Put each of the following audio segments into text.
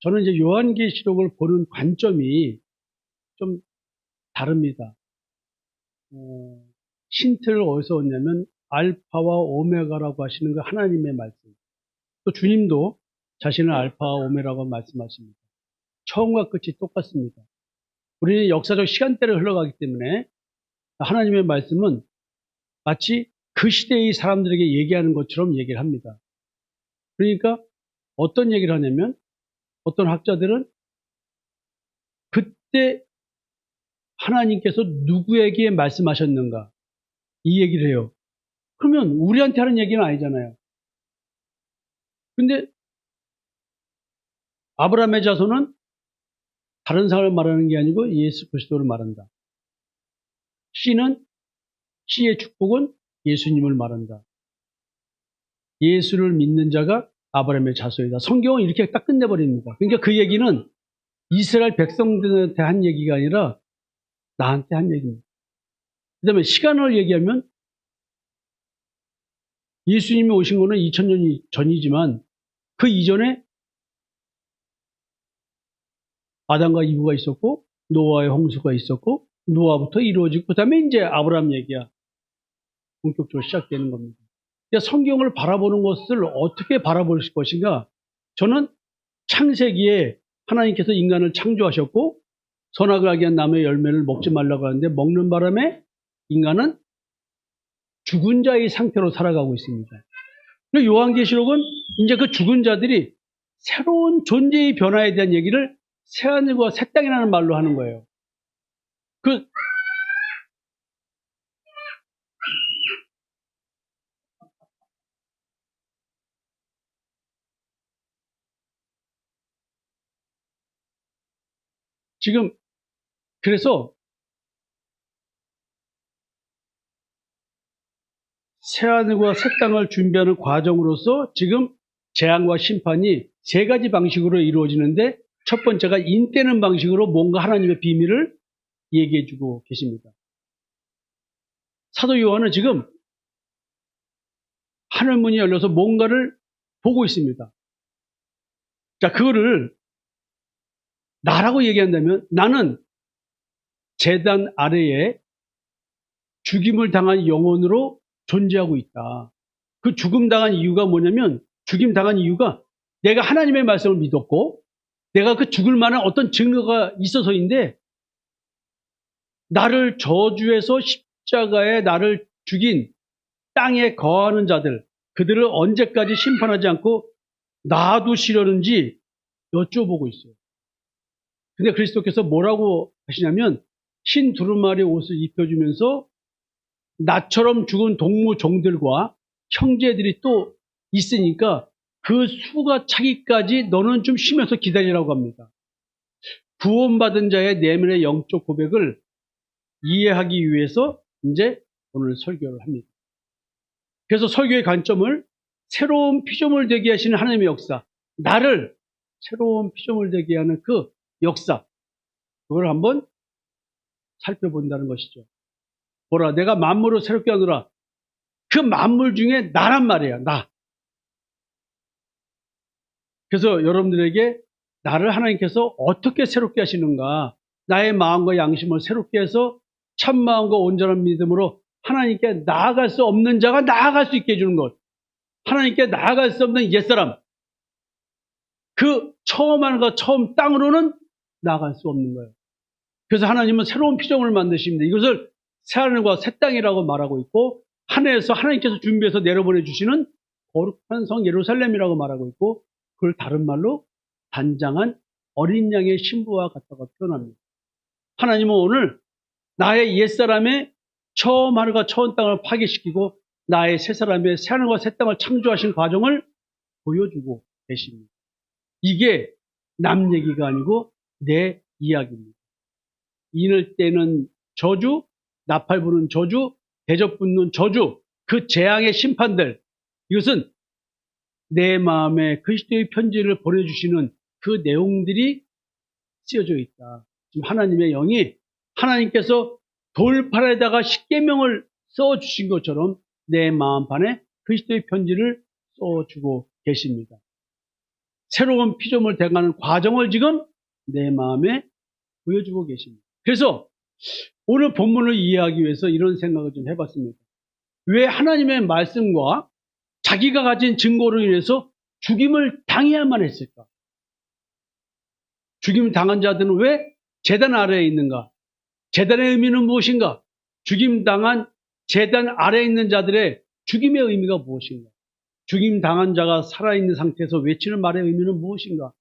저는 이제 요한계시록을 보는 관점이 좀 다릅니다. 힌트를 어디서 얻냐면 알파와 오메가라고 하시는 그 하나님의 말씀. 또 주님도 자신을 알파와 오메가라고 말씀하십니다. 처음과 끝이 똑같습니다. 우리는 역사적 시간대를 흘러가기 때문에 하나님의 말씀은 마치 그 시대의 사람들에게 얘기하는 것처럼 얘기를 합니다. 그러니까 어떤 얘기를 하냐면 어떤 학자들은 그때 하나님께서 누구에게 말씀하셨는가 이 얘기를 해요. 그러면 우리한테 하는 얘기는 아니잖아요. 근데 아브라함의 자손은 다른 사람을 말하는 게 아니고 예수 그리스도를 말한다. 씨의 축복은 예수님을 말한다. 예수를 믿는 자가 아브라함의 자손이다. 성경은 이렇게 딱 끝내버립니다. 그러니까 그 얘기는 이스라엘 백성들한테 한 얘기가 아니라 나한테 한 얘기입니다. 그 다음에 시간을 얘기하면 예수님이 오신 거는 2000년 전이지만 그 이전에 아담과 이브가 있었고 노아의 홍수가 있었고 노아부터 이루어지고 그 다음에 이제 아브라함 얘기야 본격적으로 시작되는 겁니다. 그러니까 성경을 바라보는 것을 어떻게 바라볼 것인가. 저는 창세기에 하나님께서 인간을 창조하셨고 선악을 알게 한 나무의 열매를 먹지 말라고 하는데 먹는 바람에 인간은 죽은 자의 상태로 살아가고 있습니다. 그리고 요한계시록은 이제 그 죽은 자들이 새로운 존재의 변화에 대한 얘기를 새하늘과 새 땅이라는 말로 하는 거예요. 지금 그래서 새하늘과 새 땅을 준비하는 과정으로서 지금 재앙과 심판이 세 가지 방식으로 이루어지는데 첫 번째가 인때는 방식으로 뭔가 하나님의 비밀을 얘기해 주고 계십니다. 사도 요한은 지금 하늘문이 열려서 뭔가를 보고 있습니다. 자, 그거를 나라고 얘기한다면 나는 제단 아래에 죽임을 당한 영혼으로 존재하고 있다. 그 죽음 당한 이유가 뭐냐면 죽임 당한 이유가 내가 하나님의 말씀을 믿었고 내가 그 죽을 만한 어떤 증거가 있어서인데 나를 저주해서 십자가에 나를 죽인 땅에 거하는 자들 그들을 언제까지 심판하지 않고 놔두시려는지 여쭤보고 있어요. 근데 그리스도께서 뭐라고 하시냐면 흰 두루마리 옷을 입혀주면서 나처럼 죽은 동무 종들과 형제들이 또 있으니까 그 수가 차기까지 너는 좀 쉬면서 기다리라고 합니다. 구원받은 자의 내면의 영적 고백을 이해하기 위해서 이제 오늘 설교를 합니다. 그래서 설교의 관점을 새로운 피조물 되게 하시는 하나님의 역사, 나를 새로운 피조물 되게 하는 그 역사, 그걸 한번 살펴본다는 것이죠. 보라, 내가 만물을 새롭게 하노라. 그 만물 중에 나란 말이야, 나. 그래서 여러분들에게 나를 하나님께서 어떻게 새롭게 하시는가, 나의 마음과 양심을 새롭게 해서 참 마음과 온전한 믿음으로 하나님께 나아갈 수 없는 자가 나아갈 수 있게 해주는 것. 하나님께 나아갈 수 없는 옛사람. 그 처음 하늘과 처음 땅으로는 나아갈 수 없는 거예요. 그래서 하나님은 새로운 피조물을 만드십니다. 이것을 새하늘과 새 땅이라고 말하고 있고 하늘에서 하나님께서 준비해서 내려보내 주시는 거룩한 성 예루살렘이라고 말하고 있고 그걸 다른 말로 단장한 어린 양의 신부와 같다고 표현합니다. 하나님은 오늘 나의 옛사람의 처음 하늘과 처음 땅을 파괴시키고 나의 새사람의 새하늘과 새 땅을 창조하신 과정을 보여주고 계십니다. 이게 남 얘기가 아니고 내 이야기입니다. 인을 떼는 저주, 나팔 부는 저주, 대접 붙는 저주, 그 재앙의 심판들, 이것은 내 마음에 그리스도의 편지를 보내주시는 그 내용들이 쓰여져 있다. 지금 하나님의 영이 하나님께서 돌판에다가 십계명을 써주신 것처럼 내 마음판에 그리스도의 편지를 써주고 계십니다. 새로운 피조물 돼가는 과정을 지금 내 마음에 보여주고 계십니다. 그래서 오늘 본문을 이해하기 위해서 이런 생각을 좀 해봤습니다. 왜 하나님의 말씀과 자기가 가진 증거로 인해서 죽임을 당해야만 했을까? 죽임 당한 자들은 왜 제단 아래에 있는가? 제단의 의미는 무엇인가? 죽임 당한 제단 아래에 있는 자들의 죽임의 의미가 무엇인가? 죽임 당한 자가 살아있는 상태에서 외치는 말의 의미는 무엇인가?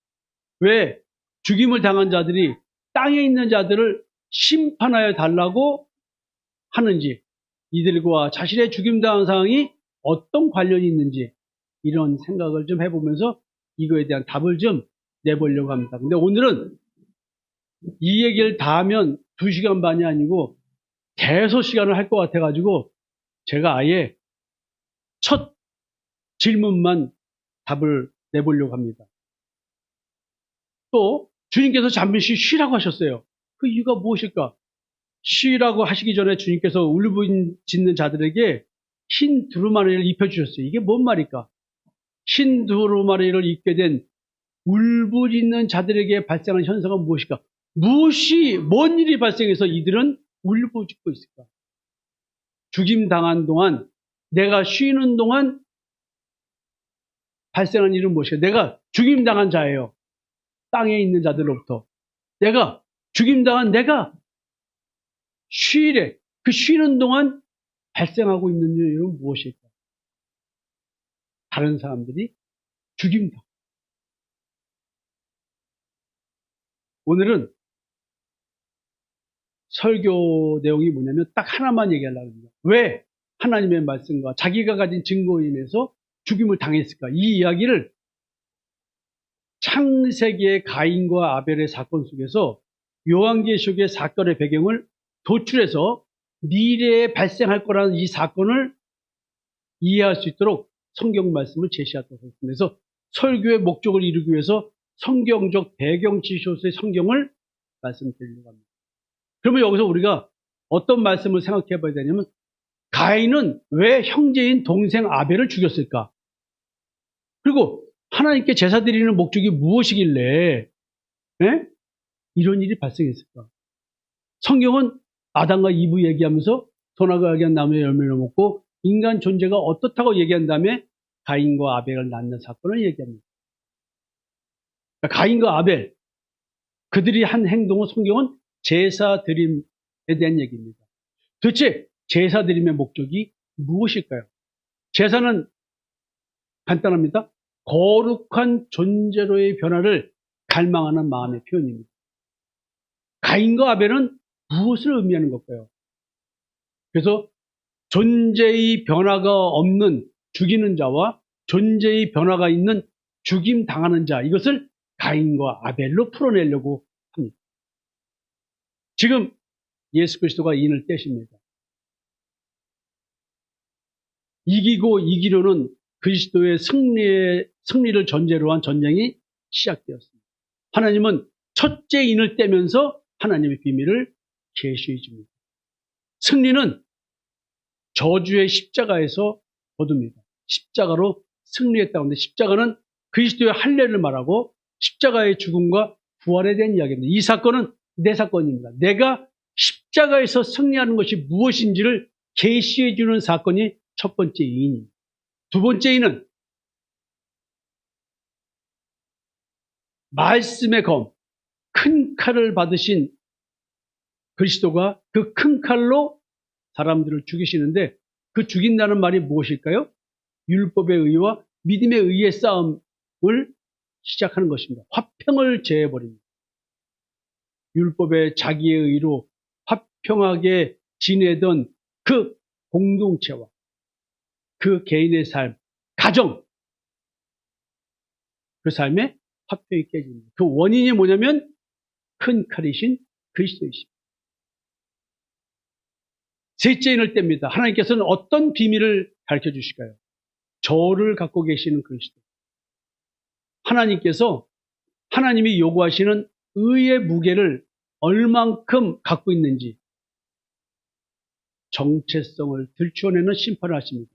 왜 죽임을 당한 자들이 땅에 있는 자들을 심판하여 달라고 하는지, 이들과 자신의 죽임당한 상황이 어떤 관련이 있는지 이런 생각을 좀 해보면서 이거에 대한 답을 좀 내보려고 합니다. 근데 오늘은 이 얘기를 다 하면 2시간 반이 아니고 대소 시간을 할 것 같아가지고 제가 아예 첫 질문만 답을 내보려고 합니다. 또 주님께서 잠시 쉬라고 하셨어요. 그 이유가 무엇일까? 쉬라고 하시기 전에 주님께서 울부짖는 자들에게 흰 두루마리를 입혀주셨어요. 이게 뭔 말일까? 흰 두루마리를 입게 된 울부짖는 자들에게 발생한 현상은 무엇일까? 뭔 일이 발생해서 이들은 울부짖고 있을까? 죽임당한 동안, 내가 쉬는 동안 발생한 일은 무엇일까? 내가 죽임당한 자예요. 땅에 있는 자들로부터. 내가 쉬래. 그 쉬는 동안 발생하고 있는 일은 무엇일까? 다른 사람들이 죽임당. 오늘은 설교 내용이 뭐냐면 딱 하나만 얘기하려고 합니다. 왜 하나님의 말씀과 자기가 가진 증거로 인해서 죽임을 당했을까? 이 이야기를 창세기의 가인과 아벨의 사건 속에서 요한계시록의 사건의 배경을 도출해서 미래에 발생할 거라는 이 사건을 이해할 수 있도록 성경 말씀을 제시하도록 하겠습니다. 그래서 설교의 목적을 이루기 위해서 성경적 배경 지시로서의 성경을 말씀드리려고 합니다. 그러면 여기서 우리가 어떤 말씀을 생각해 봐야 되냐면, 가인은 왜 형제인 동생 아벨을 죽였을까? 그리고 하나님께 제사 드리는 목적이 무엇이길래 이런 일이 발생했을까? 성경은 아담과 이브 얘기하면서 선악을 알게 한 나무의 열매를 먹고 인간 존재가 어떻다고 얘기한 다음에 가인과 아벨을 낳는 사건을 얘기합니다. 그러니까 가인과 아벨, 그들이 한 행동은 성경은 제사 드림에 대한 얘기입니다. 도대체 제사 드림의 목적이 무엇일까요? 제사는 간단합니다. 거룩한 존재로의 변화를 갈망하는 마음의 표현입니다. 가인과 아벨은 무엇을 의미하는 걸까요? 그래서 존재의 변화가 없는 죽이는 자와 존재의 변화가 있는 죽임 당하는 자, 이것을 가인과 아벨로 풀어내려고 합니다. 지금 예수 그리스도가 인을 떼십니다. 이기고 이기려는 그리스도의 승리를 전제로 한 전쟁이 시작되었습니다. 하나님은 첫째 인을 떼면서 하나님의 비밀을 계시해 줍니다. 승리는 저주의 십자가에서 거둡니다. 십자가로 승리했다고 하는데, 십자가는 그리스도의 할례를 말하고 십자가의 죽음과 부활에 대한 이야기입니다. 이 사건은 내 사건입니다. 내가 십자가에서 승리하는 것이 무엇인지를 계시해 주는 사건이 첫 번째 인입니다. 두 번째 인은 말씀의 검, 큰 칼을 받으신 그리스도가 그 큰 칼로 사람들을 죽이시는데, 그 죽인다는 말이 무엇일까요? 율법의 의와 믿음의 의의 싸움을 시작하는 것입니다. 화평을 제해버립니다. 율법의 자기의 의로 화평하게 지내던 그 공동체와 그 개인의 삶, 가정, 그 삶에 화평이 깨집니다. 그 원인이 뭐냐면 큰 칼이신 그리스도이십니다. 셋째 인을 뗍니다. 하나님께서는 어떤 비밀을 가르쳐 주실까요? 저를 갖고 계시는 그리스도. 하나님께서 하나님이 요구하시는 의의 무게를 얼만큼 갖고 있는지 정체성을 들추어내는 심판을 하십니다.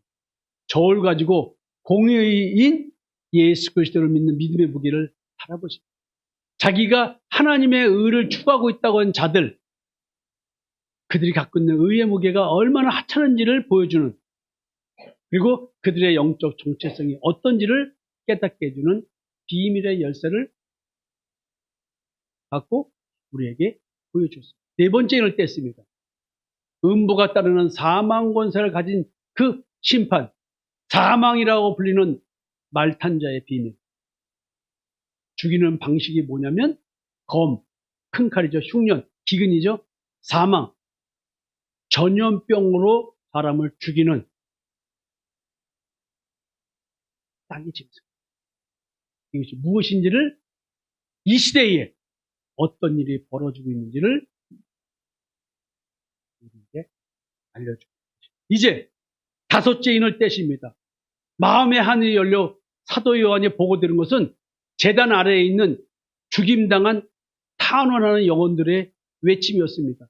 저를 가지고 공의인 예수 그리스도를 믿는 믿음의 무게를 바라보십니다. 자기가 하나님의 의를 추구하고 있다고 한 자들, 그들이 갖고 있는 의의 무게가 얼마나 하찮은지를 보여주는, 그리고 그들의 영적 정체성이 어떤지를 깨닫게 해주는 비밀의 열쇠를 갖고 우리에게 보여줬습니다. 네 번째 인을 뗐습니다. 음부가 따르는 사망 권세를 가진 그 심판, 사망이라고 불리는 말탄자의 비밀. 죽이는 방식이 뭐냐면 검, 큰 칼이죠. 흉년, 기근이죠. 사망, 전염병으로 사람을 죽이는 땅의 짐승. 이것이 무엇인지를, 이 시대에 어떤 일이 벌어지고 있는지를 우리에게 알려줍니다. 이제 다섯째 인을 떼십니다. 마음의 하늘이 열려 사도 요한이 보고되는 것은 제단 아래에 있는 죽임당한 탄원하는 영혼들의 외침이었습니다.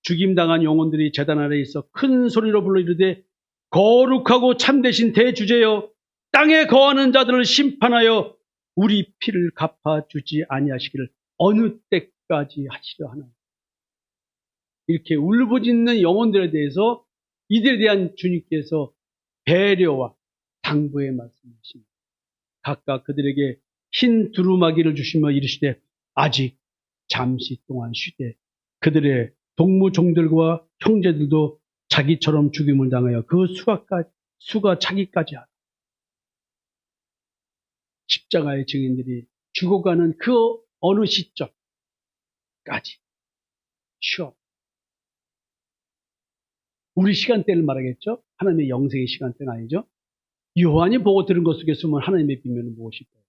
죽임당한 영혼들이 제단 아래에 있어 큰 소리로 불러 이르되 거룩하고 참되신 대주제여, 땅에 거하는 자들을 심판하여 우리 피를 갚아주지 아니하시기를 어느 때까지 하시려 하나. 이렇게 울부짖는 영혼들에 대해서 이들에 대한 주님께서 배려와 당부의 말씀이십니다. 각각 그들에게 흰 두루마기를 주시며 이르시되 아직 잠시 동안 쉬되 그들의 동무종들과 형제들도 자기처럼 죽임을 당하여 그 수가 차기까지 하라. 십자가의 증인들이 죽어가는 그 어느 시점까지 쉬어. 우리 시간대를 말하겠죠? 하나님의 영생의 시간대는 아니죠? 요한이 보고 들은 것 속에 숨은 하나님의 비밀은 무엇일까요?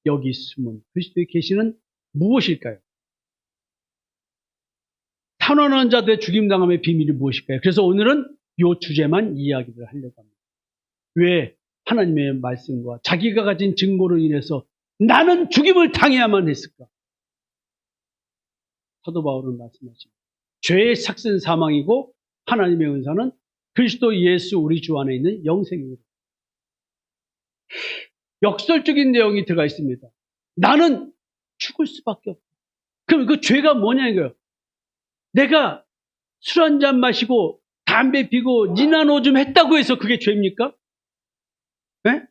여기 숨은 그리스도의 계시는 무엇일까요? 탄원하는 자들의 죽임당함의 비밀이 무엇일까요? 그래서 오늘은 이 주제만 이야기를 하려고 합니다. 왜 하나님의 말씀과 자기가 가진 증거로 인해서 나는 죽임을 당해야만 했을까? 사도 바울은 말씀하십니다. 죄의 삭슨 사망이고 하나님의 은사는 그리스도 예수 우리 주 안에 있는 영생입니다. 역설적인 내용이 들어가 있습니다. 나는 죽을 수밖에 없다. 그럼 그 죄가 뭐냐 이거예요. 내가 술 한잔 마시고 담배 피고 니나 오줌 했다고 해서 그게 죄입니까? 네?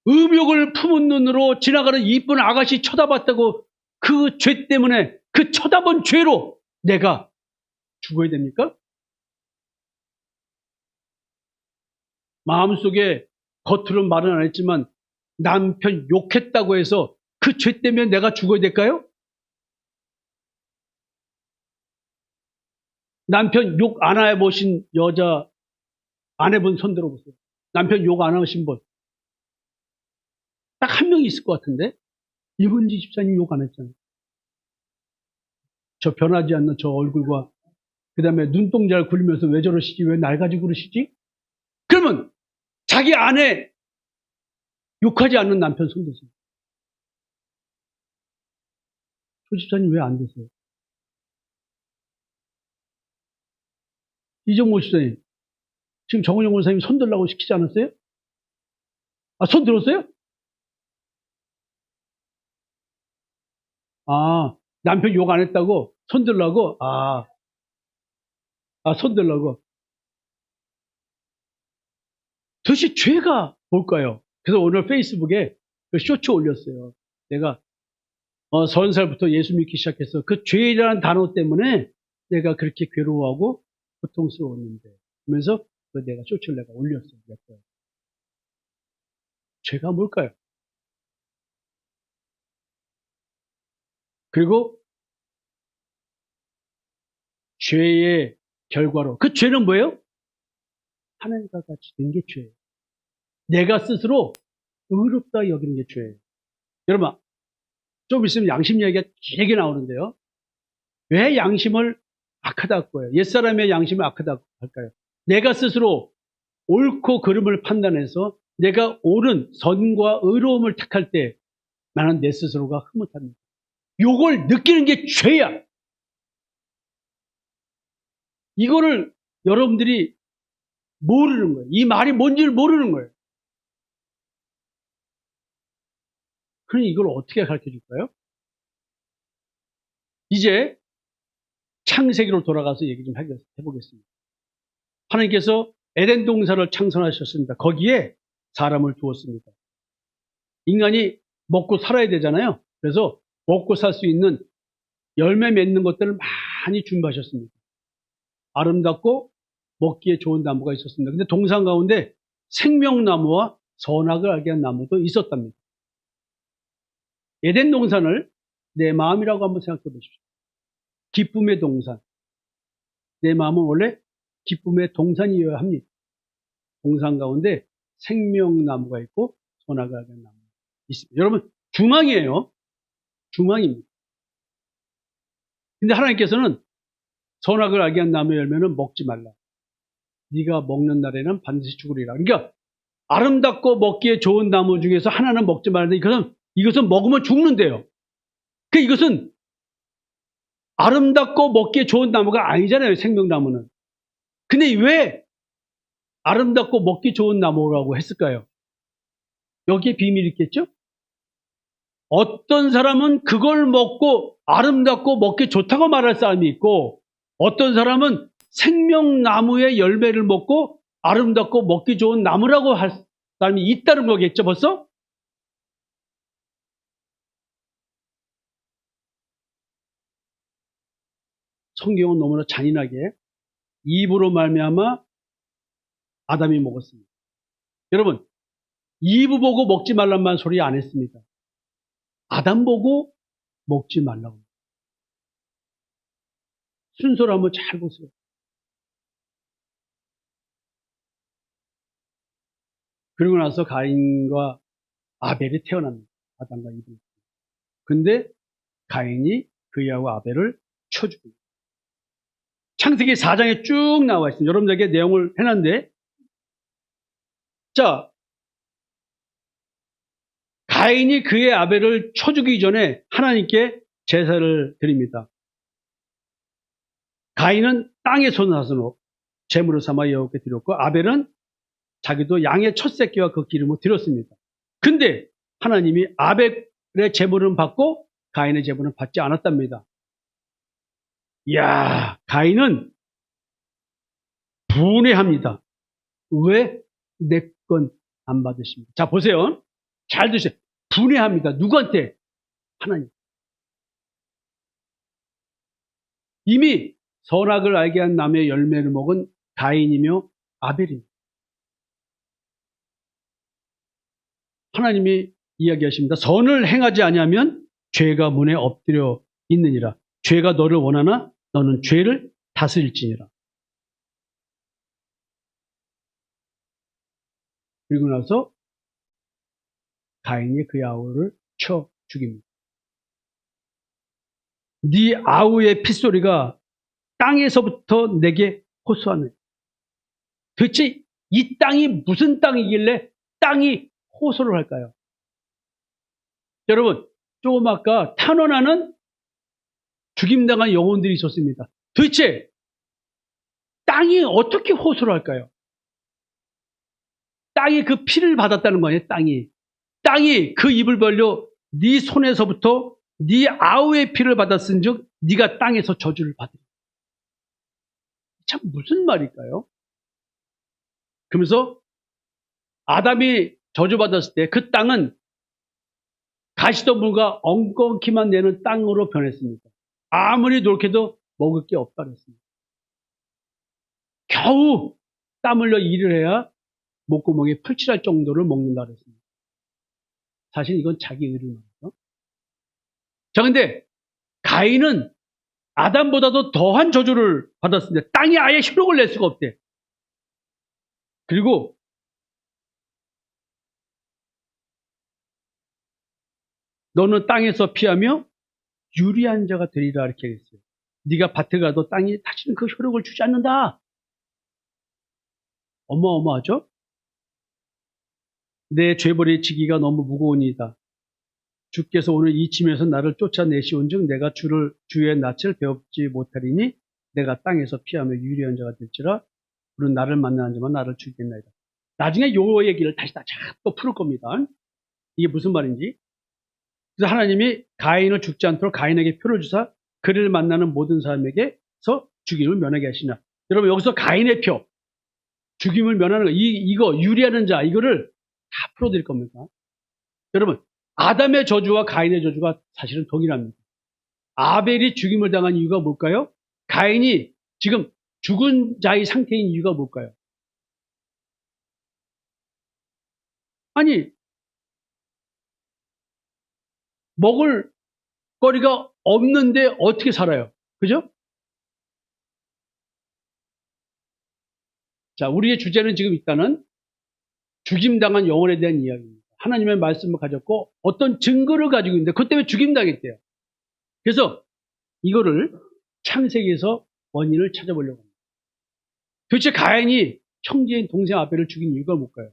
음욕을 품은 눈으로 지나가는 이쁜 아가씨 쳐다봤다고 그 죄 때문에 그 쳐다본 죄로 내가 죽어야 됩니까? 마음속에 겉으로는 말은 안 했지만 남편 욕했다고 해서 그 죄 때문에 내가 죽어야 될까요? 남편 욕 안 해보신 여자 아내분 손 들어보세요. 남편 욕 안 하신 분. 딱 한 명 있을 것 같은데? 이문지 집사님 욕 안 했잖아요. 저 변하지 않는 저 얼굴과 그 다음에 눈동자를 굴리면서 왜 저러시지? 왜 날 가지고 그러시지? 그러면 자기 아내 욕하지 않는 남편 손 드세요. 조 집사님 왜 안 드세요? 이정모 집사님 지금 정은영 원사님 손 들라고 시키지 않았어요? 아, 손 들었어요? 아, 남편 욕 안 했다고? 손 들라고? 손 들라고. 도대체 죄가 뭘까요? 그래서 오늘 페이스북에 그 쇼츠 올렸어요. 내가 30살부터 예수 믿기 시작해서 그 죄라는 단어 때문에 내가 그렇게 괴로워하고 고통스러웠는데 그러면서 내가 쇼츠를 내가 올렸어요. 죄가 뭘까요? 그리고 죄의 결과로 그 죄는 뭐예요? 하나님과 같이 된 게 죄예요. 내가 스스로 의롭다 여기는 게 죄예요. 여러분 좀 있으면 양심 이야기가 길게 나오는데요. 왜 양심을 악하다고 해요? 옛사람의 양심을 악하다고 할까요? 내가 스스로 옳고 그름을 판단해서 내가 옳은 선과 의로움을 택할 때 나는 내 스스로가 흐뭇합니다. 요걸 느끼는 게 죄야. 이거를 여러분들이 모르는 거예요. 이 말이 뭔지를 모르는 거예요. 그러니 이걸 어떻게 가르쳐 줄까요? 이제 창세기로 돌아가서 얘기 좀 해보겠습니다. 하나님께서 에덴 동산을 창설하셨습니다. 거기에 사람을 두었습니다. 인간이 먹고 살아야 되잖아요. 그래서 먹고 살 수 있는 열매 맺는 것들을 많이 준비하셨습니다. 아름답고 먹기에 좋은 나무가 있었습니다. 근데 동산 가운데 생명나무와 선악을 알게 한 나무도 있었답니다. 에덴 동산을 내 마음이라고 한번 생각해 보십시오. 기쁨의 동산. 내 마음은 원래 기쁨의 동산이어야 합니다. 동산 가운데 생명나무가 있고 선악을 알게 한 나무가 있습니다. 여러분, 중앙이에요. 중앙입니다. 근데 하나님께서는 선악을 알게 한 나무의 열매는 먹지 말라. 네가 먹는 날에는 반드시 죽으리라. 그러니까 아름답고 먹기에 좋은 나무 중에서 하나는 먹지 말는데 이것은 먹으면 죽는데요. 이것은 아름답고 먹기에 좋은 나무가 아니잖아요. 생명나무는. 근데 왜 아름답고 먹기 좋은 나무라고 했을까요? 여기에 비밀이 있겠죠? 어떤 사람은 그걸 먹고 아름답고 먹기 좋다고 말할 사람이 있고, 어떤 사람은 생명나무의 열매를 먹고 아름답고 먹기 좋은 나무라고 할 사람이 있다는 거겠죠, 벌써? 성경은 너무나 잔인하게 입으로 말미암아 아담이 먹었습니다. 여러분, 이브 보고 먹지 말란 소리 안 했습니다. 아담 보고 먹지 말라고. 순서를 한번 잘 보세요. 그리고 나서 가인과 아벨이 태어납니다. 아담과 이브. 근데 가인이 그이하고 아벨을 쳐 죽입니다. 창세기 4장에 쭉 나와 있습니다. 여러분들에게 내용을 해놨는데, 자, 가인이 그의 아벨을 쳐 죽이기 전에 하나님께 제사를 드립니다. 가인은 땅의 소나선으로 제물을 삼아 여호와께 드렸고, 아벨은 자기도 양의 첫 새끼와 그 기름을 드렸습니다. 근데 하나님이 아벨의 제물은 받고 가인의 제물은 받지 않았답니다. 이야, 가인은 분해합니다. 왜 내 건 안 받으십니까? 자, 보세요. 잘 드세요. 분해합니다. 누구한테? 하나님. 이미 선악을 알게 한 나무의 열매를 먹은 가인이며 아벨입니다. 하나님이 이야기하십니다. 선을 행하지 아니하면 죄가 문에 엎드려 있느니라. 죄가 너를 원하나 너는 죄를 다스릴지니라. 그리고 나서 가인이 그의 아우를 쳐 죽입니다. 네 아우의 핏소리가 땅에서부터 내게 호소하네. 도대체 이 땅이 무슨 땅이길래 땅이 호소를 할까요? 여러분, 조금 아까 탄원하는 죽임당한 영혼들이 있었습니다. 도대체 땅이 어떻게 호소를 할까요? 땅이 그 피를 받았다는 거예요. 땅이 그 입을 벌려 네 손에서부터 네 아우의 피를 받았은즉 네가 땅에서 저주를 받으리라. 참 무슨 말일까요? 그러면서 아담이 저주받았을 때 그 땅은 가시덤불과 엉겅퀴만 내는 땅으로 변했습니다. 아무리 노력해도 먹을 게 없다 그랬습니다. 겨우 땀 흘려 일을 해야 목구멍에 풀칠할 정도를 먹는다 그랬습니다. 사실 이건 자기 의를 말이죠. 자, 근데 가인은 아담보다도 더한 저주를 받았습니다. 땅이 아예 효력을 낼 수가 없대. 그리고 너는 땅에서 피하며 유리한 자가 되리라 이렇게 했어요. 네가 밭에 가도 땅이 다시는 그 효력을 주지 않는다. 어마어마하죠? 내 죄벌의 지기가 너무 무거우니이다. 주께서 오늘 이 침에서 나를 쫓아내시온즉 내가 주의 낯을 배웁지 못하리니 내가 땅에서 피하며 유리한 자가 될지라. 그는 나를 만나는 자만 나를 죽이겠나이다. 나중에 요 얘기를 다시 또 풀을 겁니다. 이게 무슨 말인지. 그래서 하나님이 가인을 죽지 않도록 가인에게 표를 주사 그를 만나는 모든 사람에게서 죽임을 면하게 하시나. 여러분 여기서 가인의 표, 죽임을 면하는 거, 이거 유리하는 자, 이거를 다 풀어드릴 겁니다. 여러분 아담의 저주와 가인의 저주가 사실은 동일합니다. 아벨이 죽임을 당한 이유가 뭘까요? 가인이 지금 죽은 자의 상태인 이유가 뭘까요? 아니, 먹을 거리가 없는데 어떻게 살아요? 그죠? 자, 우리의 주제는 지금 일단은 죽임당한 영혼에 대한 이야기입니다. 하나님의 말씀을 가졌고 어떤 증거를 가지고 있는데 그것 때문에 죽임당했대요. 그래서 이거를 창세기에서 원인을 찾아보려고 합니다. 도대체 가인이 형제인 동생 아벨을 죽인 이유가 뭘까요?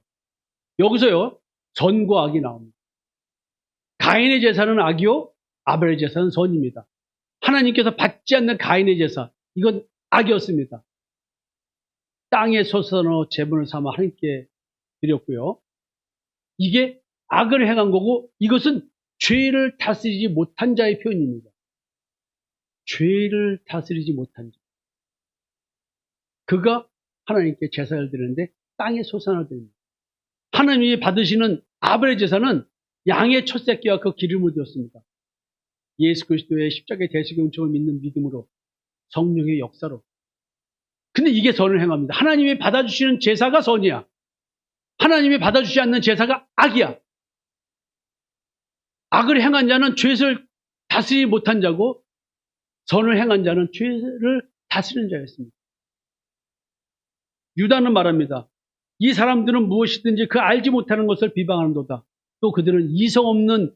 여기서요, 선과 악이 나옵니다. 가인의 제사는 악이요, 아벨의 제사는 선입니다. 하나님께서 받지 않는 가인의 제사, 이건 악이었습니다. 땅에 솟아서 제물을 삼아 하나님께 드렸고요. 이게 악을 행한 거고 이것은 죄를 다스리지 못한 자의 표현입니다. 죄를 다스리지 못한 자. 그가 하나님께 제사를 드리는데 땅에 솟아나 드립니다. 하나님이 받으시는 아벨의 제사는 양의 첫 새끼와 그 기름을 드렸습니다. 예수 그리스도의 십자가의 대속영청을 믿는 믿음으로 성령의 역사로. 근데 이게 선을 행합니다. 하나님이 받아주시는 제사가 선이야. 하나님이 받아주지 않는 제사가 악이야. 악을 행한 자는 죄를 다스리지 못한 자고 선을 행한 자는 죄를 다스리는 자였습니다. 유다는 말합니다. 이 사람들은 무엇이든지 그 알지 못하는 것을 비방하는도다. 또 그들은 이성 없는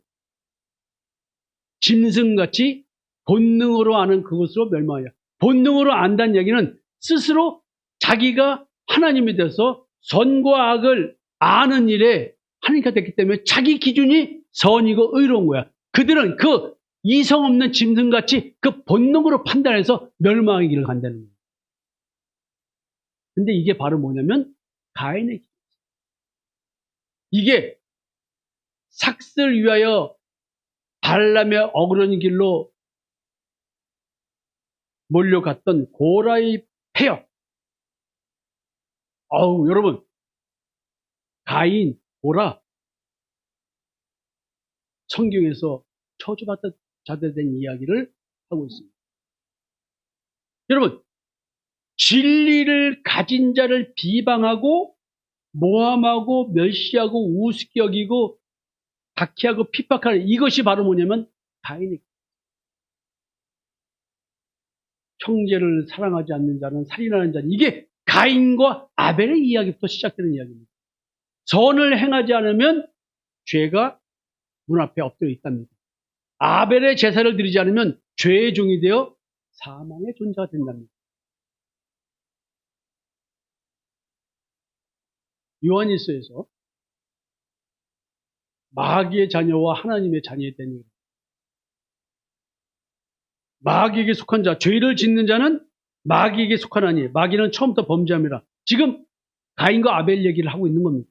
짐승같이 본능으로 아는 그것으로 멸망하여. 본능으로 안다는 얘기는 스스로 자기가 하나님이 돼서 선과 악을 아는 일에 하나님과 됐기 때문에 자기 기준이 선이고 의로운 거야. 그들은 그 이성 없는 짐승같이 그 본능으로 판단해서 멸망의 길을 간다는 거예요. 근데 이게 바로 뭐냐면 가인의 길. 이게 삭슬 위하여 발람의 어그러진 길로 몰려갔던 고라의 폐역. 여러분, 가인, 고라, 성경에서 저주받은 자들에 대한 이야기를 하고 있습니다. 여러분, 진리를 가진 자를 비방하고 모함하고 멸시하고 우습게 여기고 박해하고 핍박하는 이것이 바로 뭐냐면 가인의 형제를 사랑하지 않는 자는 살인하는 자는 이게 가인과 아벨의 이야기부터 시작되는 이야기입니다. 선을 행하지 않으면 죄가 문 앞에 엎드려 있답니다. 아벨의 제사를 드리지 않으면 죄의 종이 되어 사망의 존재가 된답니다. 요한일서에서 마귀의 자녀와 하나님의 자녀에 대한 얘기입니다. 마귀에게 속한 자, 죄를 짓는 자는 마귀에게 속하나니 마귀는 처음부터 범죄함이라. 지금 가인과 아벨 얘기를 하고 있는 겁니다.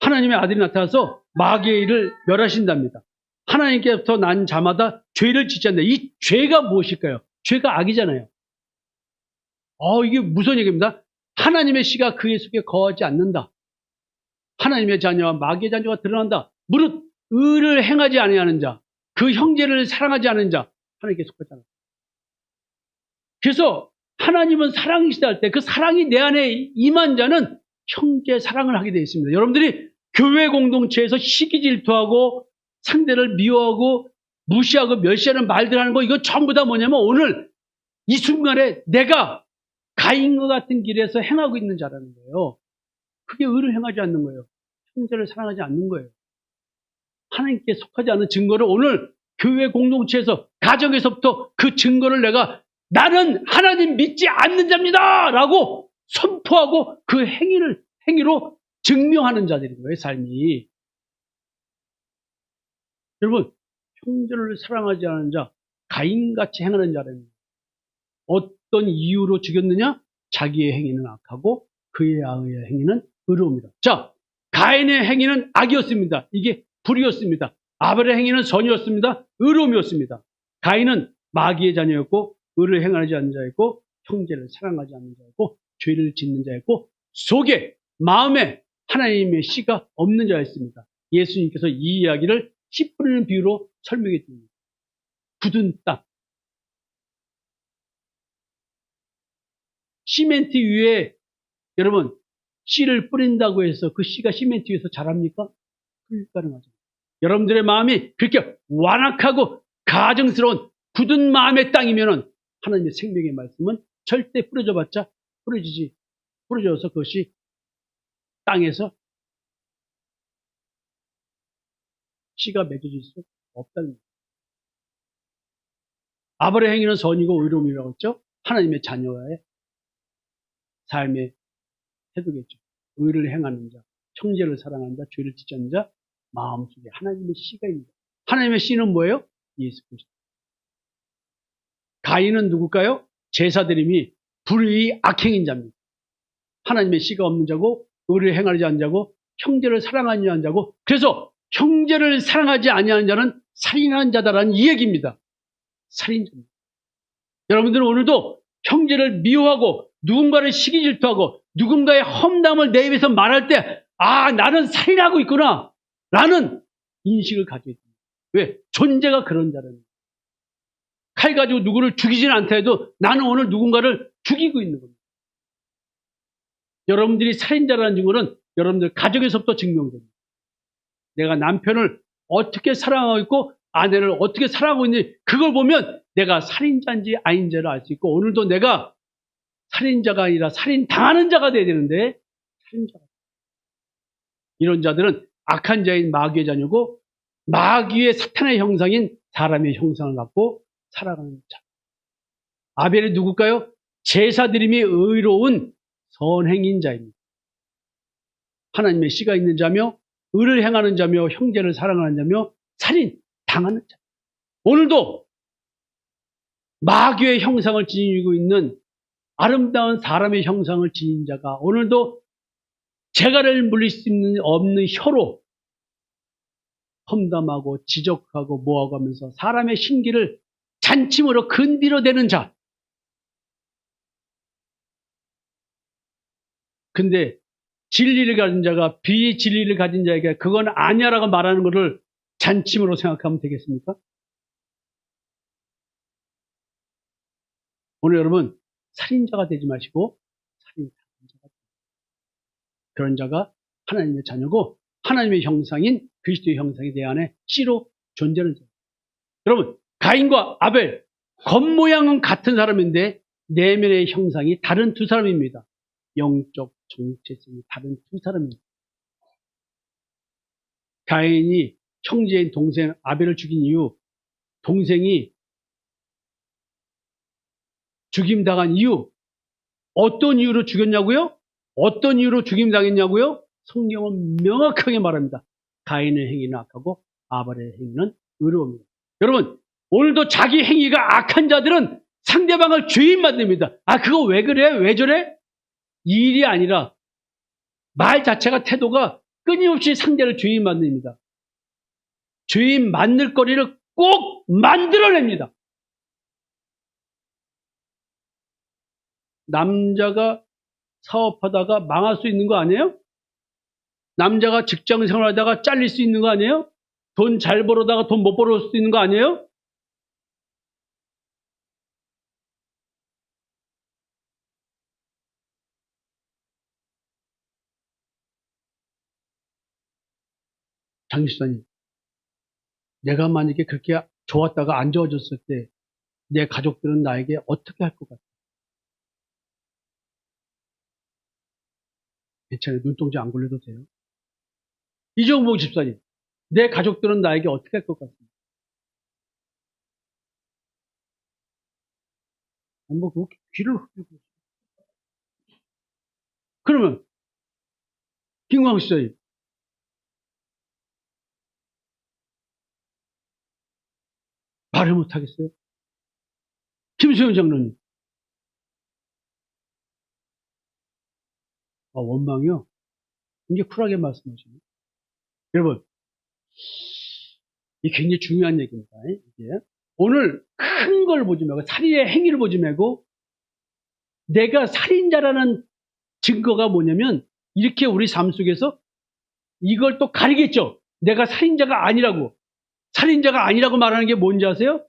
하나님의 아들이 나타나서 마귀의 일을 멸하신답니다. 하나님께부터 난 자마다 죄를 짓지 않는다. 이 죄가 무엇일까요? 죄가 악이잖아요. 이게 무슨 얘기입니다. 하나님의 씨가 그의 속에 거하지 않는다. 하나님의 자녀와 마귀의 자녀가 드러난다. 무릇 의를 행하지 아니하는 자, 그 형제를 사랑하지 않은 자, 하나님께 속하잖아. 그래서 하나님은 사랑이시다 할 때 그 사랑이 내 안에 임한 자는 형제 사랑을 하게 되어 있습니다. 여러분들이 교회 공동체에서 시기 질투하고 상대를 미워하고 무시하고 멸시하는 말들 하는 거 이거 전부 다 뭐냐면 오늘 이 순간에 내가 가인과 같은 길에서 행하고 있는 자라는 거예요. 그게 의를 행하지 않는 거예요. 형제를 사랑하지 않는 거예요. 하나님께 속하지 않은 증거를 오늘 교회 공동체에서 가정에서부터 그 증거를 나는 하나님 믿지 않는 자입니다 라고 선포하고 그 행위로 증명하는 자들인 거예요. 삶이. 여러분, 형제를 사랑하지 않는 자, 가인같이 행하는 자라는 어떤 이유로 죽였느냐? 자기의 행위는 악하고 그의 행위는 의로웁니다. 자, 가인의 행위는 악이었습니다. 이게 불이었습니다. 아벨의 행위는 선이었습니다. 의로움이었습니다. 가인은 마귀의 자녀였고 의를 행하지 않는 자였고 형제를 사랑하지 않는 자였고 죄를 짓는 자였고 속에 마음에 하나님의 씨가 없는 자였습니다. 예수님께서 이 이야기를 씨 뿌리는 비유로 설명해 줍니다. 굳은 땅. 시멘트 위에 여러분 씨를 뿌린다고 해서 그 씨가 시멘트 위에서 자랍니까? 불가능하죠. 여러분들의 마음이 그렇게 완악하고 가증스러운 굳은 마음의 땅이면은 하나님의 생명의 말씀은 절대 뿌려져봤자 뿌려져서 그것이 땅에서 씨가 맺어질 수 없다는 거예요. 아벨의 행위는 선이고 의로움이라고 했죠. 하나님의 자녀와의 삶의 태도겠죠. 의를 행하는 자, 형제를 사랑하는 자, 죄를 짓지 않는 자, 마음속에 하나님의 씨가 있는 자. 하나님의 씨는 뭐예요? 예수 그리스도. 가인은 누굴까요? 제사드림이 불의 악행인 자입니다. 하나님의 씨가 없는 자고 의를 행하지 않는 자고 형제를 사랑하지 않는 자고 그래서 형제를 사랑하지 아니하는 자는 살인하는 자다라는 이 얘기입니다. 살인자입니다. 여러분들은 오늘도 형제를 미워하고 누군가를 시기 질투하고 누군가의 험담을 내 입에서 말할 때 나는 살인하고 있구나 라는 인식을 가지고 있습니다. 왜? 존재가 그런 자라는 칼 가지고 누구를 죽이지는 않다 해도 나는 오늘 누군가를 죽이고 있는 겁니다. 여러분들이 살인자라는 증거는 여러분들 가정에서부터 증명됩니다. 내가 남편을 어떻게 사랑하고 있고 아내를 어떻게 사랑하고 있는지 그걸 보면 내가 살인자인지 아닌지를 알 수 있고 오늘도 내가 살인자가 아니라 살인당하는 자가 돼야 되는데 살인자가 이런 자들은 악한 자인 마귀의 자녀고 마귀의 사탄의 형상인 사람의 형상을 갖고 살아가는 자. 아벨이 누굴까요? 제사드림이 의로운 선행인 자입니다. 하나님의 씨가 있는 자며 의를 행하는 자며 형제를 사랑하는 자며 살인 당하는 자. 오늘도 마귀의 형상을 지니고 있는 아름다운 사람의 형상을 지닌 자가 오늘도 재갈을 물릴 수 없는 혀로 험담하고 지적하고 뭐하고 하면서 사람의 신기를 잔침으로 건드려대는 자. 근데 진리를 가진 자가 비진리를 가진 자에게 그건 아니야라고 말하는 것을 잔침으로 생각하면 되겠습니까? 오늘 여러분 살인자가 되지 마시고 살인자가 그런 자가 하나님의 자녀고 하나님의 형상인 그리스도의 형상이 내 안에 씨로 존재하는 자. 여러분 가인과 아벨 겉모양은 같은 사람인데 내면의 형상이 다른 두 사람입니다. 영적 정체성이 다른 두 사람입니다. 가인이 형제인 동생 아벨을 죽인 이유, 동생이 죽임당한 이유, 어떤 이유로 죽였냐고요? 어떤 이유로 죽임당했냐고요? 성경은 명확하게 말합니다. 가인의 행위는 악하고 아벨의 행위는 의로움입니다. 여러분 오늘도 자기 행위가 악한 자들은 상대방을 죄인 만듭니다. 그거 왜 그래? 왜 저래? 이 일이 아니라 말 자체가 태도가 끊임없이 상대를 죄인 만듭니다. 죄인 만들 거리를 꼭 만들어냅니다. 남자가 사업하다가 망할 수 있는 거 아니에요? 남자가 직장 생활하다가 잘릴 수 있는 거 아니에요? 돈 잘 벌어다가 돈 못 벌을 수 있는 거 아니에요? 장기수사님, 내가 만약에 그렇게 좋았다가 안 좋아졌을 때 내 가족들은 나에게 어떻게 할 것 같아요? 괜찮아요. 눈동자 안 굴려도 돼요. 이종복 집사님, 내 가족들은 나에게 어떻게 할 것 같습니까? 뭐 그렇게 귀를 흡입고. 그러면 김광 집사님, 말을 못 하겠어요? 김수영 장로님, 원망이요? 이게 쿨하게 말씀하시네. 여러분, 이게 굉장히 중요한 얘기입니다. 이게. 오늘 큰 걸 보지 말고 살인의 행위를 보지 말고 내가 살인자라는 증거가 뭐냐면 이렇게 우리 삶 속에서 이걸 또 가리겠죠. 내가 살인자가 아니라고. 살인자가 아니라고 말하는 게 뭔지 아세요?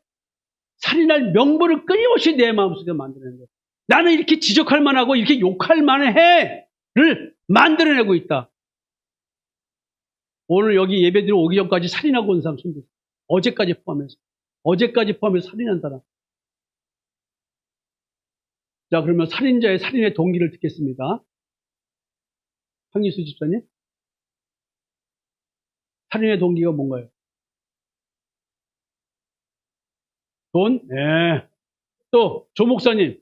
살인할 명분을 끊임없이 내 마음속에 만들어내는 거예요. 나는 이렇게 지적할 만하고 이렇게 욕할 만해를 만들어내고 있다. 오늘 여기 예배드리러 오기 전까지 살인하고 온 사람 손들어요. 어제까지 포함해서 살인한 사람. 자, 그러면 살인자의 살인의 동기를 듣겠습니다. 황희수 집사님. 살인의 동기가 뭔가요? 돈? 네. 또, 조 목사님.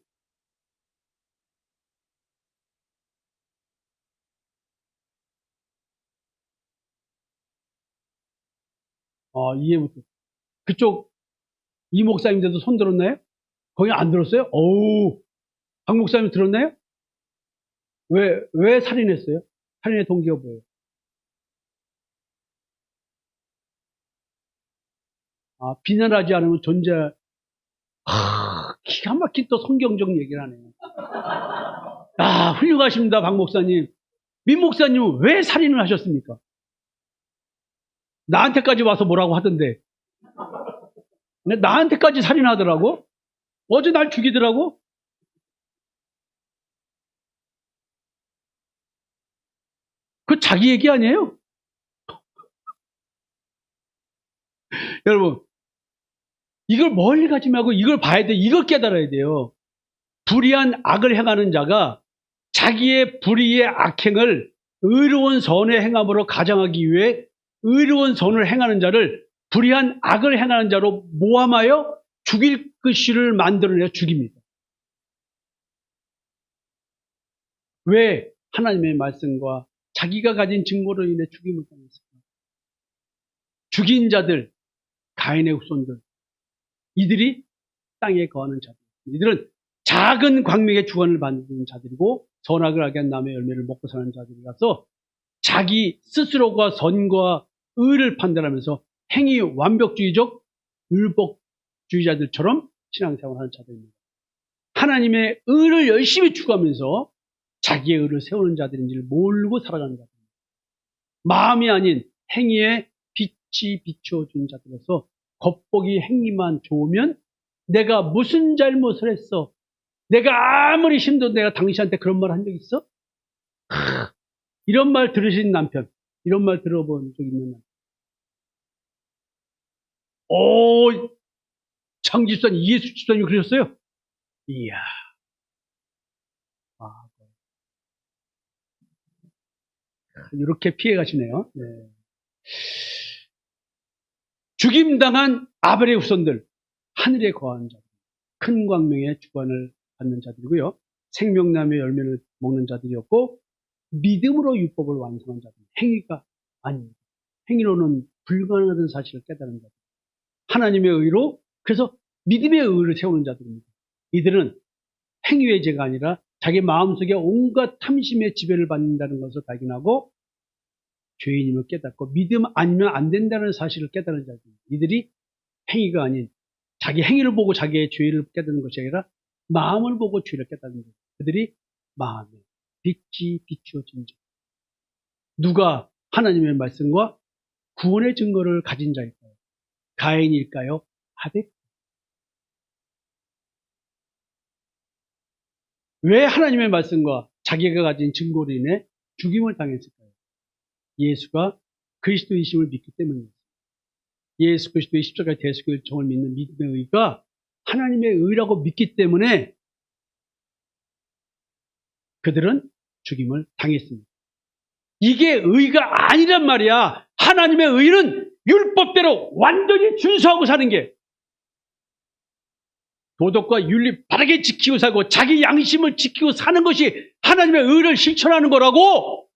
이해부터. 그쪽, 이 목사님들도 손 들었나요? 거기 안 들었어요? 어우, 박 목사님 들었나요? 왜 살인했어요? 살인의 동기가 뭐예요? 비난하지 않으면 기가 막힌 또 성경적 얘기를 하네요. 훌륭하십니다, 박 목사님. 민 목사님은 왜 살인을 하셨습니까? 나한테까지 와서 뭐라고 하던데. 근데 나한테까지 살인하더라고? 어제 날 죽이더라고? 그 자기 얘기 아니에요? 여러분, 이걸 멀리 가지 말고 이걸 봐야 돼. 이걸 깨달아야 돼요. 불의한 악을 행하는 자가 자기의 불의의 악행을 의로운 선의 행함으로 가장하기 위해 의로운 선을 행하는 자를 불의한 악을 행하는 자로 모함하여 죽일 것을 만들어내어 죽입니다. 왜 하나님의 말씀과 자기가 가진 증거로 인해 죽임을 당했을까? 죽인 자들, 가인의 후손들, 이들이 땅에 거하는 자들. 이들은 작은 광명의 주관을 받는 자들이고 선악을 하게 한 남의 열매를 먹고 사는 자들이라서 자기 스스로가 선과 의를 판단하면서 행위 완벽주의적 율법주의자들처럼 신앙생활하는 자들입니다. 하나님의 의를 열심히 추구하면서 자기의 의를 세우는 자들인지를 모르고 살아가는 자들입니다. 마음이 아닌 행위에 빛이 비춰준 자들로서 겉보기 행위만 좋으면 내가 무슨 잘못을 했어? 내가 아무리 힘들어도 내가 당신한테 그런 말 한 적 있어? 이런 말 들으신 남편, 이런 말 들어본 적 있는 남편. 장집사님, 이예수 집사님 그러셨어요? 이야. 이렇게 피해 가시네요. 네. 죽임당한 아벨의 후손들, 하늘에 거하는 자들, 큰 광명의 주관을 받는 자들이고요. 생명나무의 열매를 먹는 자들이었고 믿음으로 율법을 완성한 자들, 행위가 아닙니다. 행위로는 불가능하던 사실을 깨달은 자들. 하나님의 의로, 그래서 믿음의 의를 세우는 자들입니다. 이들은 행위의 죄가 아니라 자기 마음속에 온갖 탐심의 지배를 받는다는 것을 발견하고 죄인임을 깨닫고 믿음 아니면 안 된다는 사실을 깨달은 자들입니다. 이들이 행위가 아닌 자기 행위를 보고 자기의 죄를 깨닫는 것이 아니라 마음을 보고 죄를 깨닫는 것. 그들이 마음에 빛이 비추어진 자. 누가 하나님의 말씀과 구원의 증거를 가진 자일까요? 가인일까요? 아벨? 왜 하나님의 말씀과 자기가 가진 증거로 인해 죽임을 당했을까요? 예수가 그리스도이심을 믿기 때문입니다. 예수 그리스도의 십자가의 대속일정을 믿는 믿음의 의가 하나님의 의라고 믿기 때문에 그들은 죽임을 당했습니다. 이게 의가 아니란 말이야. 하나님의 의는 율법대로 완전히 준수하고 사는 게, 도덕과 윤리 바르게 지키고 살고 자기 양심을 지키고 사는 것이 하나님의 의를 실천하는 거라고.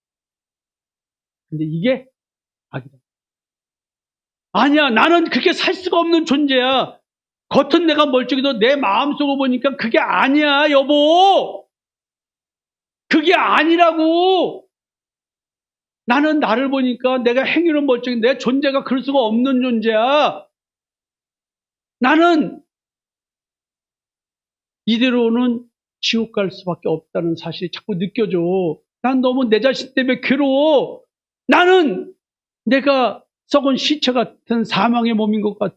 근데 이게 악이다. 아니야, 나는 그렇게 살 수가 없는 존재야. 겉은 내가 멀쩡해도 내 마음속으로 보니까 그게 아니야, 여보. 그게 아니라고. 나는 나를 보니까 내가 행위는 멀쩡히 내 존재가 그럴 수가 없는 존재야. 나는 이대로는 지옥 갈 수밖에 없다는 사실이 자꾸 느껴져. 난 너무 내 자신 때문에 괴로워. 나는 내가 썩은 시체 같은 사망의 몸인 것 같아.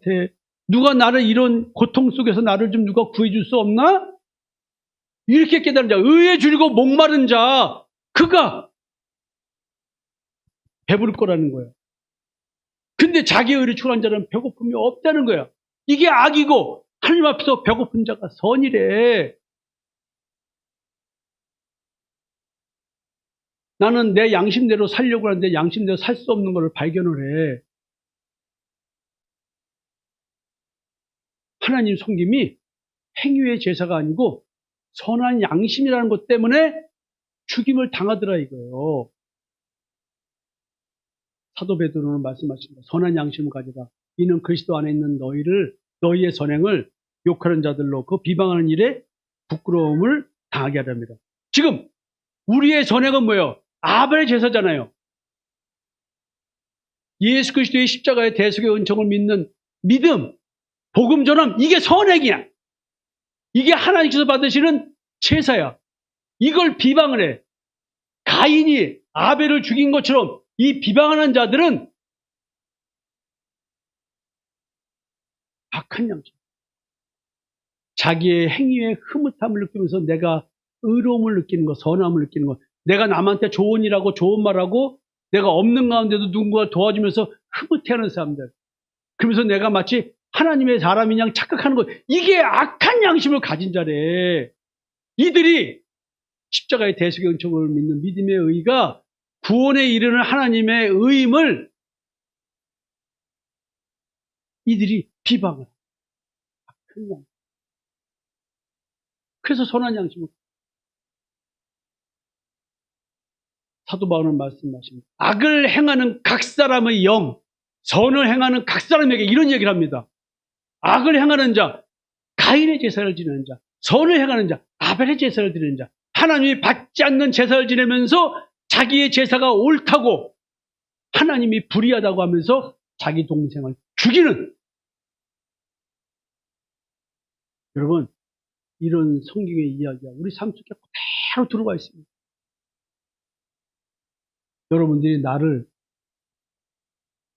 누가 나를 이런 고통 속에서 나를 좀 누가 구해줄 수 없나? 이렇게 깨달은 자, 의에 줄이고 목마른 자, 그가 배부를 거라는 거예요. 근데 자기 의를 추구한 자는 배고픔이 없다는 거야. 이게 악이고 하나님 앞에서 배고픈 자가 선이래. 나는 내 양심대로 살려고 하는데 양심대로 살 수 없는 것을 발견을 해. 하나님 섬김이 행위의 제사가 아니고 선한 양심이라는 것 때문에 죽임을 당하더라 이거예요. 사도 베드로는 말씀하십니다. 선한 양심을 가져라. 이는 그리스도 안에 있는 너희의 선행을 욕하는 자들로 그 비방하는 일에 부끄러움을 당하게 하랍니다. 지금 우리의 선행은 뭐예요? 아벨의 제사잖아요. 예수 그리스도의 십자가의 대속의 은총을 믿는 믿음, 복음 전함, 이게 선행이야. 이게 하나님께서 받으시는 제사야. 이걸 비방을 해. 가인이 아벨을 죽인 것처럼 이 비방하는 자들은 악한 양심. 자기의 행위에 흐뭇함을 느끼면서 내가 의로움을 느끼는 것, 선함을 느끼는 것, 내가 남한테 좋은 일하고 좋은 말하고 내가 없는 가운데도 누군가 도와주면서 흐뭇해하는 사람들. 그러면서 내가 마치 하나님의 사람인 양 착각하는 것. 이게 악한 양심을 가진 자래. 이들이 십자가의 대속의 은총을 믿는 믿음의 의가 구원에 이르는 하나님의 의임을 이들이 비방을. 악한 양심. 그래서 선한 양심을. 사도 바울은 말씀하십니다. 악을 행하는 각 사람의 영, 선을 행하는 각 사람에게 이런 얘기를 합니다. 악을 행하는 자, 가인의 제사를 지내는 자, 선을 행하는 자, 아벨의 제사를 드리는 자, 하나님이 받지 않는 제사를 지내면서 자기의 제사가 옳다고 하나님이 불의하다고 하면서 자기 동생을 죽이는. 여러분, 이런 성경의 이야기가 우리 삶 속에 그대로 들어가 있습니다. 여러분들이 나를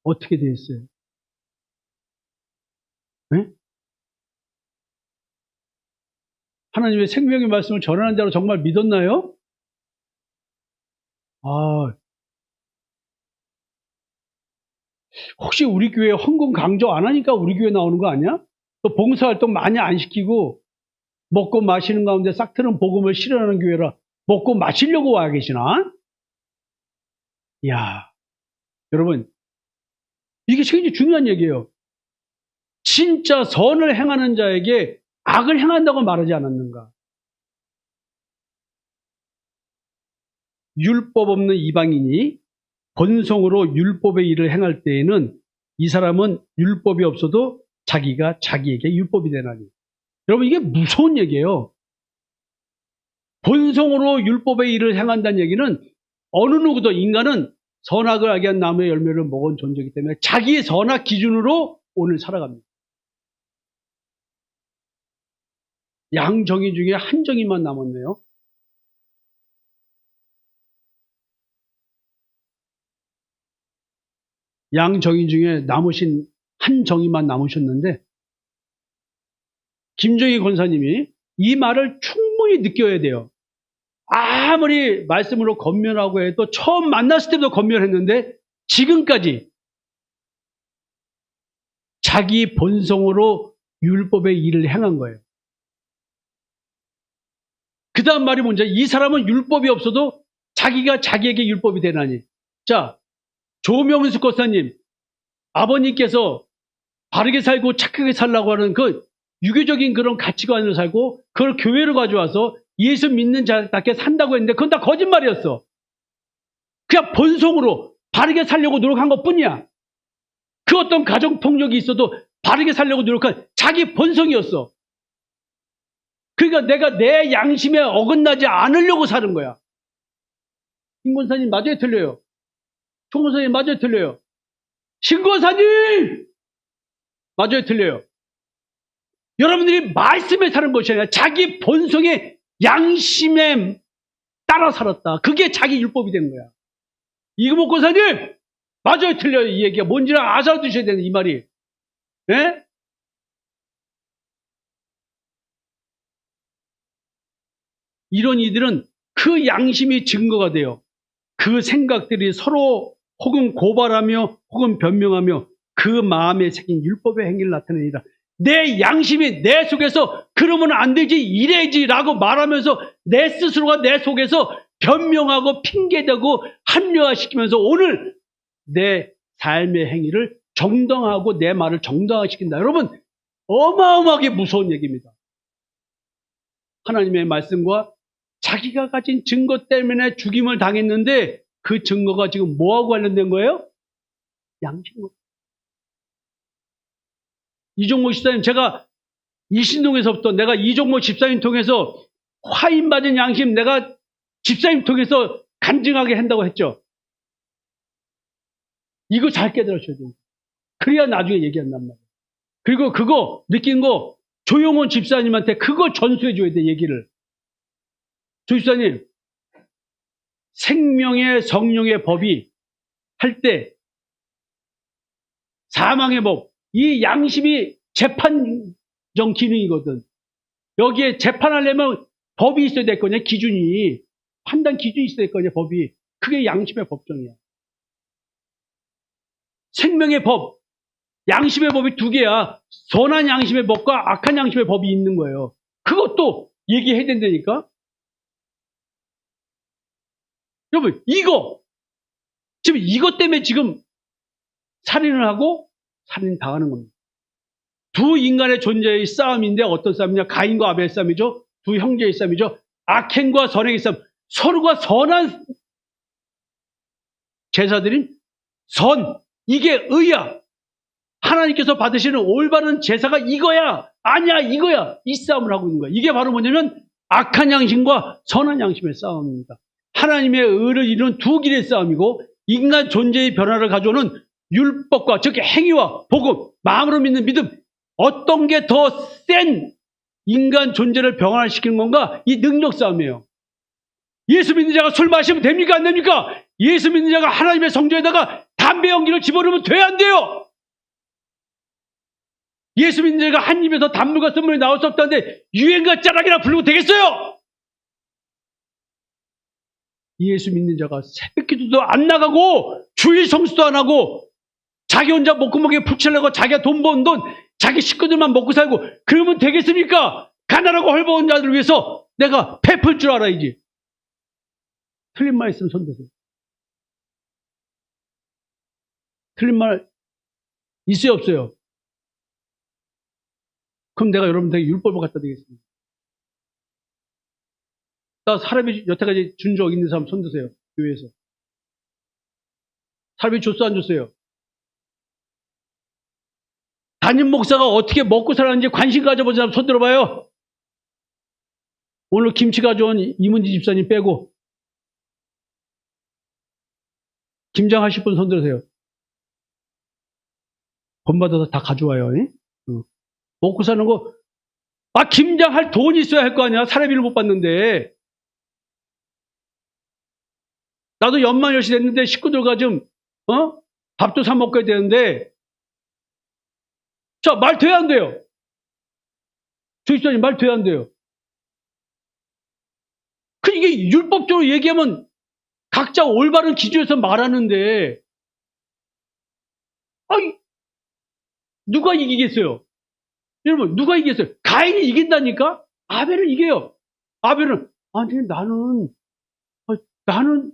어떻게 대했어요? 네? 하나님의 생명의 말씀을 전하는 자로 정말 믿었나요? 혹시 우리 교회 헌금 강조 안 하니까 우리 교회 나오는 거 아니야? 또 봉사활동 많이 안 시키고 먹고 마시는 가운데 싹트는 복음을 실현하는 교회라 먹고 마시려고 와 계시나? 이야, 여러분, 이게 굉장히 중요한 얘기예요. 진짜 선을 행하는 자에게 악을 행한다고 말하지 않았는가? 율법 없는 이방인이 본성으로 율법의 일을 행할 때에는 이 사람은 율법이 없어도 자기가 자기에게 율법이 되나니. 여러분, 이게 무서운 얘기예요. 본성으로 율법의 일을 행한다는 얘기는 어느 누구도 인간은 선악을 알게 한 나무의 열매를 먹은 존재이기 때문에 자기의 선악 기준으로 오늘 살아갑니다. 양정의 중에 한 정의만 남았네요. 양정의 중에 남으신 한 정의만 남으셨는데 김정희 권사님이 이 말을 충분히 느껴야 돼요. 아무리 말씀으로 권면하고 해도 처음 만났을 때도 권면했는데 지금까지 자기 본성으로 율법의 일을 행한 거예요. 그 다음 말이 뭔지, 이 사람은 율법이 없어도 자기가 자기에게 율법이 되나니. 자, 조명수 권사님, 아버님께서 바르게 살고 착하게 살라고 하는 그 유교적인 그런 가치관을 살고 그걸 교회로 가져와서 예수 믿는 자답게 산다고 했는데 그건 다 거짓말이었어. 그냥 본성으로 바르게 살려고 노력한 것뿐이야. 그 어떤 가정폭력이 있어도 바르게 살려고 노력한 자기 본성이었어. 그러니까 내가 내 양심에 어긋나지 않으려고 사는 거야. 김 권사님 맞아요, 틀려요? 총무사님 맞아요, 틀려요? 신고사님 맞아요, 틀려요? 여러분들이 말씀에 사는 것이 아니라 자기 본성의 양심에 따라 살았다. 그게 자기 율법이 된 거야. 이금옥 권사님 맞아요, 틀려요? 이 얘기가 뭔지를 알아두셔야 되는 이 말이. 예? 이런 이들은 그 양심이 증거가 돼요. 그 생각들이 서로 혹은 고발하며 혹은 변명하며 그 마음에 새긴 율법의 행위를 나타내니라. 내 양심이 내 속에서 그러면 안 되지 이래지라고 말하면서 내 스스로가 내 속에서 변명하고 핑계대고 합리화시키면서 오늘 내 삶의 행위를 정당하고 내 말을 정당화시킨다. 여러분 어마어마하게 무서운 얘기입니다. 하나님의 말씀과 자기가 가진 증거 때문에 죽임을 당했는데 그 증거가 지금 뭐하고 관련된 거예요? 양심과. 이종목 집사님, 제가 이신동에서부터 내가 이종목 집사님 통해서 화인받은 양심 내가 집사님 통해서 간증하게 한다고 했죠. 이거 잘 깨달으셔야 돼요. 그래야 나중에 얘기한단 말이에요. 그리고 그거 느낀 거 조용원 집사님한테 그거 전수해 줘야 돼, 얘기를. 조 집사님, 생명의 성령의 법이 할 때 사망의 법, 이 양심이 재판정 기능이거든. 여기에 재판하려면 법이 있어야 될 거냐, 기준이. 판단 기준이 있어야 될 거냐, 법이. 그게 양심의 법정이야. 생명의 법, 양심의 법이 두 개야. 선한 양심의 법과 악한 양심의 법이 있는 거예요. 그것도 얘기해야 된다니까? 여러분, 지금 이것 때문에 지금 살인을 하고 살인 당하는 겁니다. 두 인간의 존재의 싸움인데 어떤 싸움이냐? 가인과 아벨의 싸움이죠. 두 형제의 싸움이죠. 악행과 선행의 싸움. 서로가 선한 제사드린 이게 의야. 하나님께서 받으시는 올바른 제사가 이거야. 아니야, 이거야. 이 싸움을 하고 있는 거야. 이게 바로 뭐냐면 악한 양심과 선한 양심의 싸움입니다. 하나님의 의를 이루는 두 길의 싸움이고 인간 존재의 변화를 가져오는 율법과 즉 행위와 복음, 마음으로 믿는 믿음, 어떤 게 더 센 인간 존재를 변화시키는 건가? 이 능력 싸움이에요. 예수 믿는 자가 술 마시면 됩니까? 안 됩니까? 예수 믿는 자가 하나님의 성전에다가 담배 연기를 집어넣으면 돼야 안 돼요? 예수 믿는 자가 한 입에서 단물과 선물이 나올 수 없다는데 유행과 짜락이나 부르고 되겠어요? 예수 믿는 자가 새벽 기도도 안 나가고 주일 성수도 안 하고 자기 혼자 목구멍에 푹 채려고 자기가 돈 번 돈 자기 식구들만 먹고 살고 그러면 되겠습니까? 가난하고 헐벗은 자들을 위해서 내가 베풀 줄 알아야지. 틀린 말 있으면 손드세요. 틀린 말 있어요, 없어요? 그럼 내가 여러분들에게 율법을 갖다 드리겠습니다. 나 사람이 여태까지 준 적 있는 사람 손드세요. 교회에서. 사람이 줬어, 안 줬어요? 담임 목사가 어떻게 먹고 살았는지 관심 가져본 사람 손 들어봐요. 오늘 김치 가져온 이문지 집사님 빼고. 김장하실 분 손 들으세요. 본받아서 다 가져와요. 먹고 사는 거, 김장할 돈이 있어야 할 거 아니야. 사례비를 못 받는데. 나도 연말연시 됐는데 식구들과 좀, 밥도 사 먹어야 되는데. 자, 말 돼야 안 돼요? 주식자님 말 돼야 안 돼요? 이게 율법적으로 얘기하면 각자 올바른 기준에서 말하는데, 누가 이기겠어요? 여러분, 누가 이기겠어요? 가인이 이긴다니까? 아벨을 이겨요. 아벨은, 나는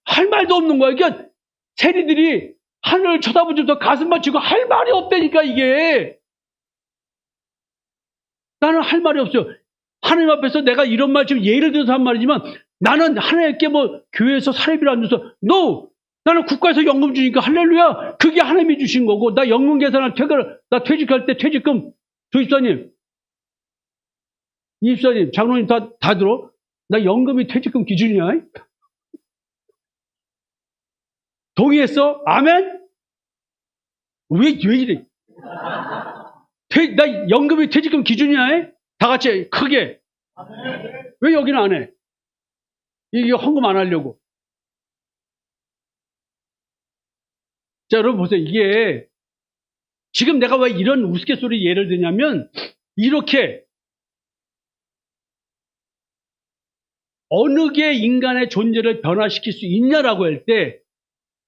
할 말도 없는 거야. 그러니까 세리들이 하늘을 쳐다보면서 가슴 맞추고 할 말이 없다니까, 이게. 나는 할 말이 없어요. 하나님 앞에서 내가 이런 말 지금 예를 들어서 한 말이지만 나는 하나님께 교회에서 사례비를 안 줘서 No! 나는 국가에서 연금 주니까 할렐루야! 그게 하나님이 주신 거고 나 연금 계산할 나 퇴직할 때 퇴직금 조집사님 이집사님 장로님 다 들어? 나 연금이 퇴직금 기준이야. 동의했어? 아멘? 왜 이래? 나 연금이 퇴직금 기준이야? 해? 다 같이 크게. 왜 여기는 안 해? 이게 헌금 안 하려고. 자, 여러분 보세요. 이게 지금 내가 왜 이런 우스갯소리 예를 드냐면 이렇게 어느 게 인간의 존재를 변화시킬 수 있냐라고 할 때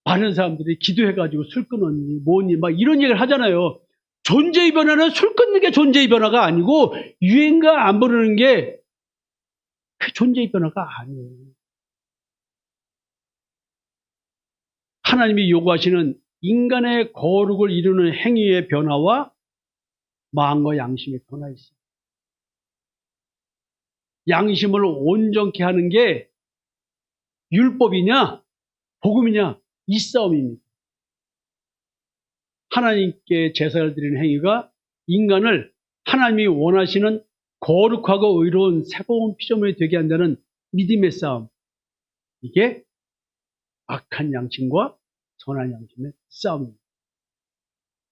많은 사람들이 기도해가지고 술 끊었니 뭐니 막 이런 얘기를 하잖아요. 존재의 변화는 술 끊는 게 존재의 변화가 아니고 유행가 안 부르는 게 그 존재의 변화가 아니에요. 하나님이 요구하시는 인간의 거룩을 이루는 행위의 변화와 마음과 양심의 변화 있어요. 양심을 온전케 하는 게 율법이냐 복음이냐 이 싸움입니다. 하나님께 제사를 드리는 행위가 인간을 하나님이 원하시는 거룩하고 의로운 새로운 피조물이 되게 한다는 믿음의 싸움. 이게 악한 양심과 선한 양심의 싸움입니다.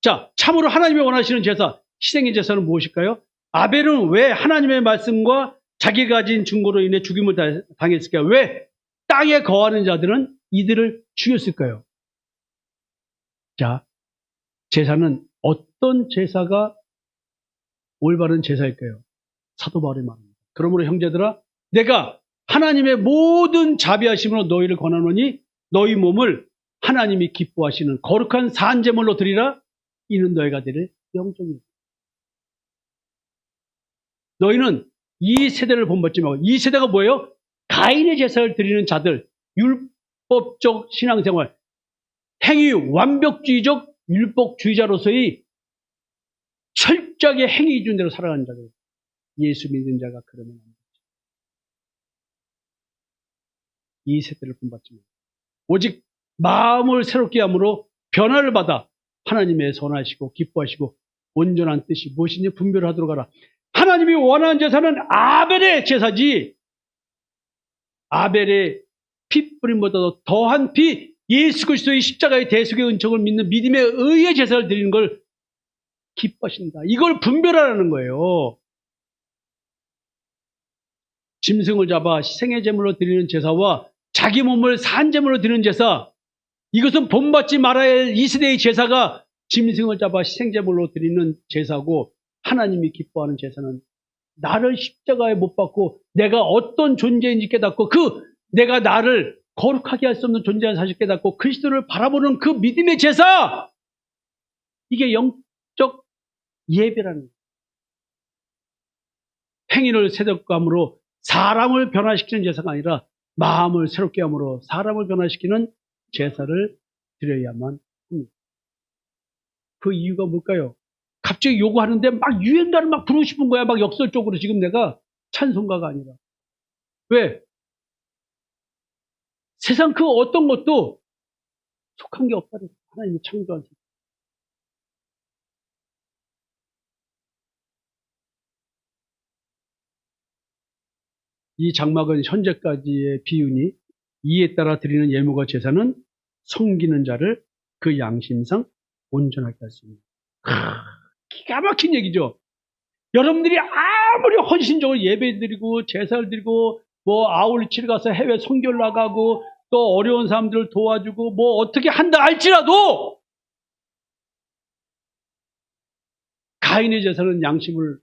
자, 참으로 하나님이 원하시는 제사, 희생의 제사는 무엇일까요? 아벨은 왜 하나님의 말씀과 자기가 가진 증거로 인해 죽임을 당했을까요? 왜 땅에 거하는 자들은 이들을 죽였을까요? 자, 제사는 어떤 제사가 올바른 제사일까요? 사도 바울이 말합니다. 그러므로 형제들아, 내가 하나님의 모든 자비하심으로 너희를 권하노니 너희 몸을 하나님이 기뻐하시는 거룩한 산제물로 드리라. 이는 너희가 드릴 영종이다. 너희는 이 세대를 본받지 말고, 이 세대가 뭐예요? 가인의 제사를 드리는 자들, 율법적 신앙생활, 행위 완벽주의적 율법주의자로서의 철저하게 행위 기준대로 살아가는 자들. 예수 믿는 자가 그러면 안 되죠. 이 세대를 본받지 말고 오직 마음을 새롭게 함으로 변화를 받아 하나님의 선하시고 기뻐하시고 온전한 뜻이 무엇인지 분별하도록 하라. 하나님이 원하는 제사는 아벨의 제사지, 아벨의 피 뿌림보다도 더한 피, 예수 그리스도의 십자가의 대속의 은총을 믿는 믿음의 의의 제사를 드리는 걸 기뻐하신다. 이걸 분별하라는 거예요. 짐승을 잡아 희생의 제물로 드리는 제사와 자기 몸을 산제물로 드리는 제사, 이것은 본받지 말아야 할 이 세대의 제사가 짐승을 잡아 희생제물로 드리는 제사고, 하나님이 기뻐하는 제사는 나를 십자가에 못 박고 내가 어떤 존재인지 깨닫고 내가 나를 거룩하게 할 수 없는 존재라는 사실 깨닫고 그리스도를 바라보는 그 믿음의 제사, 이게 영적 예배라는 거예요. 행위를 새롭게 함으로 사람을 변화시키는 제사가 아니라 마음을 새롭게 함으로 사람을 변화시키는 제사를 드려야만 합니다. 그 이유가 뭘까요? 갑자기 요구하는데 막 유행가를 막 부르고 싶은 거야. 막 역설적으로 지금 내가 찬송가가 아니라. 왜? 세상 그 어떤 것도 속한 게 없다는 하나님이 창조한 세상. 이 장막은 현재까지의 비유니 이에 따라 드리는 예물과 제사는 섬기는 자를 그 양심상 온전하게 했습니다. 기가 막힌 얘기죠. 여러분들이 아무리 헌신적으로 예배 드리고 제사를 드리고 뭐 아울리치를 가서 해외 선교를 나가고 또 어려운 사람들을 도와주고 뭐 어떻게 한다 할지라도 가인의 제사는 양심을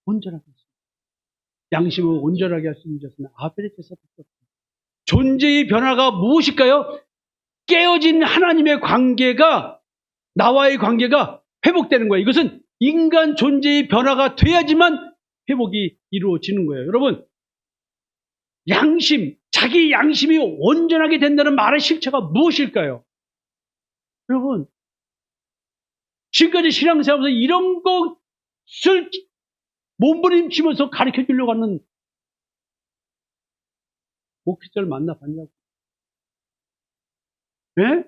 온전하게 했습니다. 양심을 온전하게 할 수 있는 제사는 아벨의 제사밖에 없습니다. 존재의 변화가 무엇일까요? 깨어진 하나님의 관계가, 나와의 관계가 회복되는 거예요. 이것은 인간 존재의 변화가 돼야지만 회복이 이루어지는 거예요. 여러분, 양심, 자기 양심이 온전하게 된다는 말의 실체가 무엇일까요? 여러분, 지금까지 신앙생활에서 이런 것을 몸부림치면서 가르쳐 주려고 하는 목회자를 만나봤냐고. 예?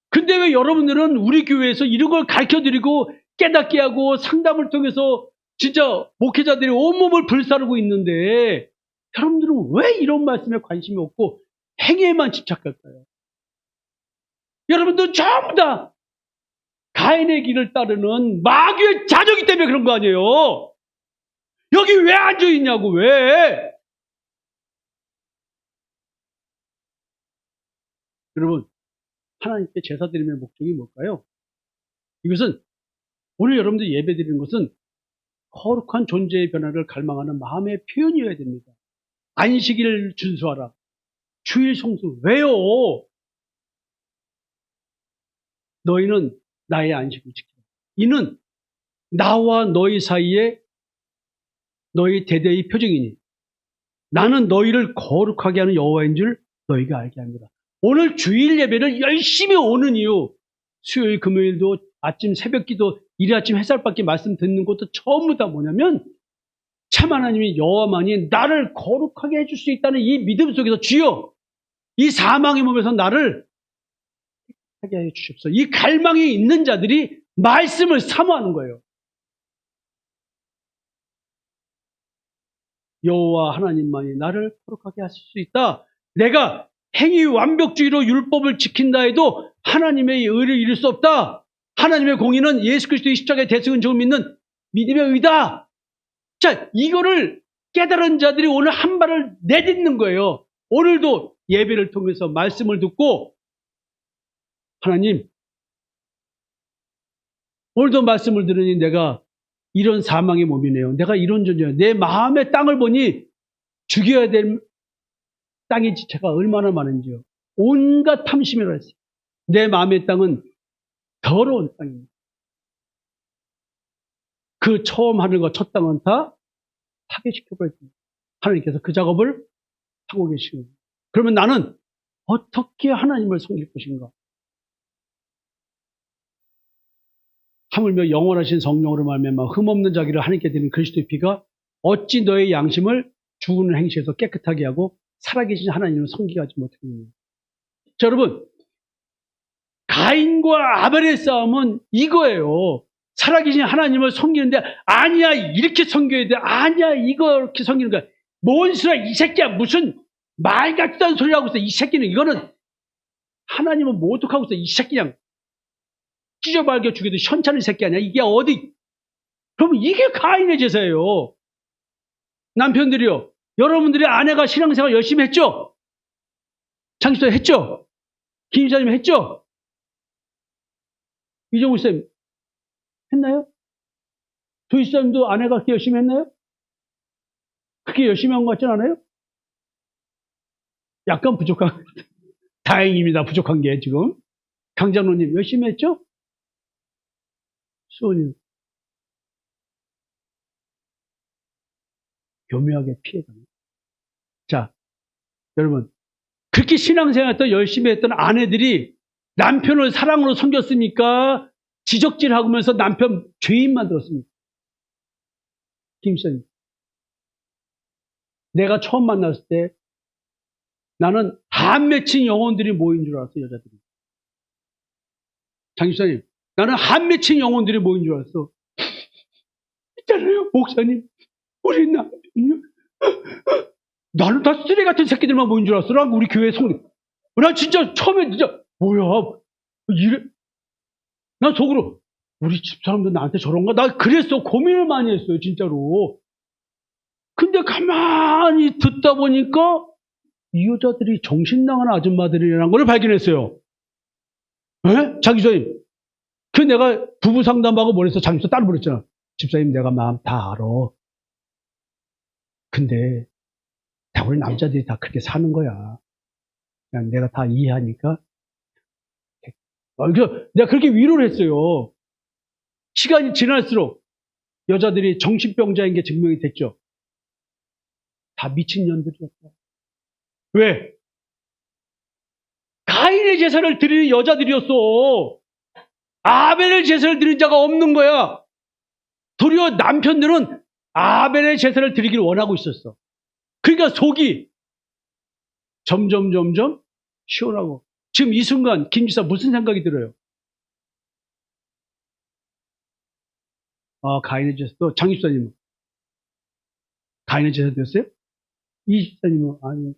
근데 왜 여러분들은 우리 교회에서 이런 걸 가르쳐 드리고 깨닫게 하고 상담을 통해서 진짜 목회자들이 온몸을 불사르고 있는데 여러분들은 왜 이런 말씀에 관심이 없고 행위에만 집착할까요? 여러분들 전부 다 가인의 길을 따르는 마귀의 자녀이기 때문에 그런 거 아니에요? 여기 왜 앉아있냐고, 왜? 여러분, 하나님께 제사 드림의 목적이 뭘까요? 이것은 오늘 여러분들 예배 드리는 것은 거룩한 존재의 변화를 갈망하는 마음의 표현이어야 됩니다. 안식일을 준수하라. 주일 성수. 왜요? 너희는 나의 안식을 지키라. 이는 나와 너희 사이에 너희 대대의 표징이니 나는 너희를 거룩하게 하는 여호와인 줄 너희가 알게 합니다. 오늘 주일 예배를 열심히 오는 이유, 수요일 금요일도 아침 새벽기도 이른 아침 햇살밖에 말씀 듣는 것도 전부 다 뭐냐면 참 하나님이 여호와만이 나를 거룩하게 해줄 수 있다는 이 믿음 속에서 주여 이 사망의 몸에서 나를 하게 해 주십시오. 이 갈망이 있는 자들이 말씀을 사모하는 거예요. 여호와 하나님만이 나를 거룩하게 하실 수 있다. 내가 행위 완벽주의로 율법을 지킨다 해도 하나님의 의를 이룰 수 없다. 하나님의 공의는 예수 그리스도의 십자가의 대승은 적을 믿는 믿음의 의다. 자, 이거를 깨달은 자들이 오늘 한 발을 내딛는 거예요. 오늘도 예배를 통해서 말씀을 듣고 하나님, 오늘도 말씀을 들으니 내가 이런 사망의 몸이네요. 내가 이런 존재예요. 내 마음의 땅을 보니 죽여야 될 땅의 지체가 얼마나 많은지요. 온갖 탐심이라 했어요. 내 마음의 땅은 더러운 땅입니다. 그 처음 하늘과 첫 땅은 다 파괴시켜버렸습니다. 하나님께서 그 작업을 하고 계시는 거예요. 그러면 나는 어떻게 하나님을 섬길 것인가? 하물며 영원하신 성령으로 말미암아 흠없는 자기를 하나님께 드리는 그리스도의 피가 어찌 너의 양심을 죽은 행실에서 깨끗하게 하고 살아계신 하나님을 섬기게 하지 못하겠느냐. 자, 여러분, 가인과 아벨의 싸움은 이거예요. 살아계신 하나님을 섬기는데 아니야 이렇게 섬겨야 돼. 아니야 이렇게 섬기는 거야. 뭔 소리야 이 새끼야. 무슨 말 같지도 않은 소리 하고 있어. 이 새끼는 이거는 하나님은 모독하고 있어. 이 새끼 그냥 찢어발겨 죽여도 현찮은 새끼 아니야. 이게 어디. 그럼 이게 가인의 제사예요. 남편들이요. 여러분들의 아내가 신앙생활 열심히 했죠? 장기사 했죠? 김 이사님 했죠? 이정우 쌤 했나요? 조이사님도 아내가 그렇게 열심히 했나요? 그렇게 열심히 한 것 같진 않아요? 약간 부족한, 다행입니다. 부족한 게 지금. 강장로님 열심히 했죠? 수호님 교묘하게 피해갑니다. 자, 여러분 그렇게 신앙생활 또 열심히 했던 아내들이 남편을 사랑으로 섬겼습니까? 지적질하면서 남편 죄인 만들었습니까? 김수님, 내가 처음 만났을 때 나는 한 맺힌 영혼들이 모인 줄 알았어. 여자들이. 장기사님, 나는 한 맺힌 영혼들이 모인 줄 알았어. 있잖아요, 목사님. 우리 남편이요. 나는 다 쓰레기 같은 새끼들만 모인 줄 알았어. 우리 교회 성도. 나 진짜 처음에 진짜 뭐야 이래. 난 속으로 우리 집사람들 나한테 저런가? 나 그랬어. 고민을 많이 했어요. 진짜로. 근데 가만히 듣다 보니까 이 여자들이 정신 나간 아줌마들이라는 걸 발견했어요. 에? 장기사님. 그 내가 부부 상담하고 뭐랬어? 장기사 따로 그랬잖아. 집사님 내가 마음 다 알아. 근데 다 우리 남자들이 다 그렇게 사는 거야. 그냥 내가 다 이해하니까. 내가 그렇게 위로를 했어요. 시간이 지날수록 여자들이 정신병자인 게 증명이 됐죠. 다 미친년들이었어. 왜? 가인의 제사를 드리는 여자들이었어. 아벨의 제사를 드리는 자가 없는 거야. 도리어 남편들은 아벨의 제사를 드리기를 원하고 있었어. 그러니까 속이 점점 시원하고. 지금 이 순간 김 지사 무슨 생각이 들어요? 가인의 제사도 장 집사님은 가인의 제사 드렸어요? 이 집사님은 아니.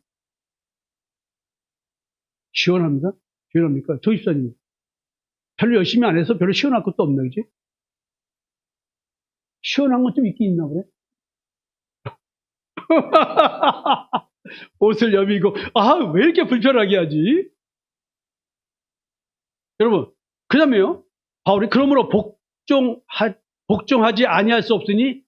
시원합니다. 시원합니까? 저 집사님. 별로 열심히 안 해서 별로 시원할 것도 없나, 그지? 시원한 건 좀 있긴 있나, 그래? 옷을 여미고, 왜 이렇게 불편하게 하지? 여러분, 그 다음에요. 바울이 그러므로 복종하지 아니할 수 없으니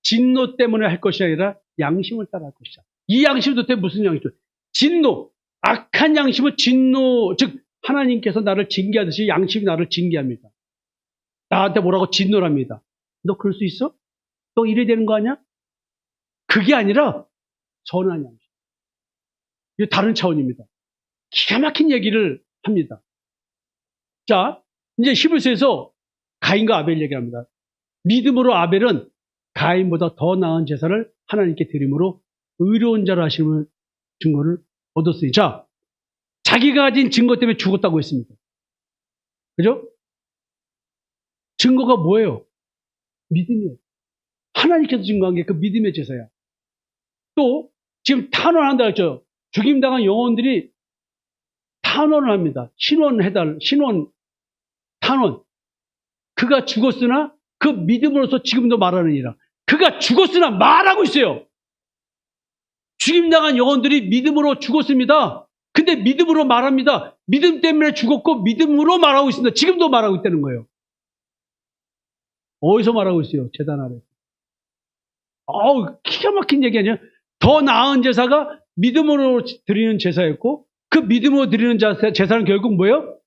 진노 때문에 할 것이 아니라 양심을 따라 할 것이다. 이 양심 도대체 무슨 양심? 진노. 악한 양심은 진노, 즉 하나님께서 나를 징계하듯이 양심이 나를 징계합니다. 나한테 뭐라고 진노랍니다. 너 그럴 수 있어? 너 이래 되는 거 아니야? 그게 아니라 선한 양심. 이게 다른 차원입니다. 기가 막힌 얘기를 합니다. 자, 이제 히브리서에서 가인과 아벨 얘기합니다. 믿음으로 아벨은 가인보다 더 나은 제사를 하나님께 드림으로 의로운 자를 하시는 증거를 얻었으니. 자, 자기가 가진 증거 때문에 죽었다고 했습니다. 그죠? 증거가 뭐예요? 믿음이에요. 하나님께서 증거한 게 그 믿음의 제사야. 또 지금 탄원한다 했죠. 죽임당한 영혼들이 탄원을 합니다. 신원, 탄원. 그가 죽었으나 그 믿음으로서 지금도 말하느니라. 그가 죽었으나 말하고 있어요. 죽임당한 영혼들이 믿음으로 죽었습니다. 근데 믿음으로 말합니다. 믿음 때문에 죽었고 믿음으로 말하고 있습니다. 지금도 말하고 있다는 거예요. 어디서 말하고 있어요? 제단 아래서. 기가 막힌 얘기 아니에요? 더 나은 제사가 믿음으로 드리는 제사였고 그 믿음으로 드리는 제사는 결국 뭐예요?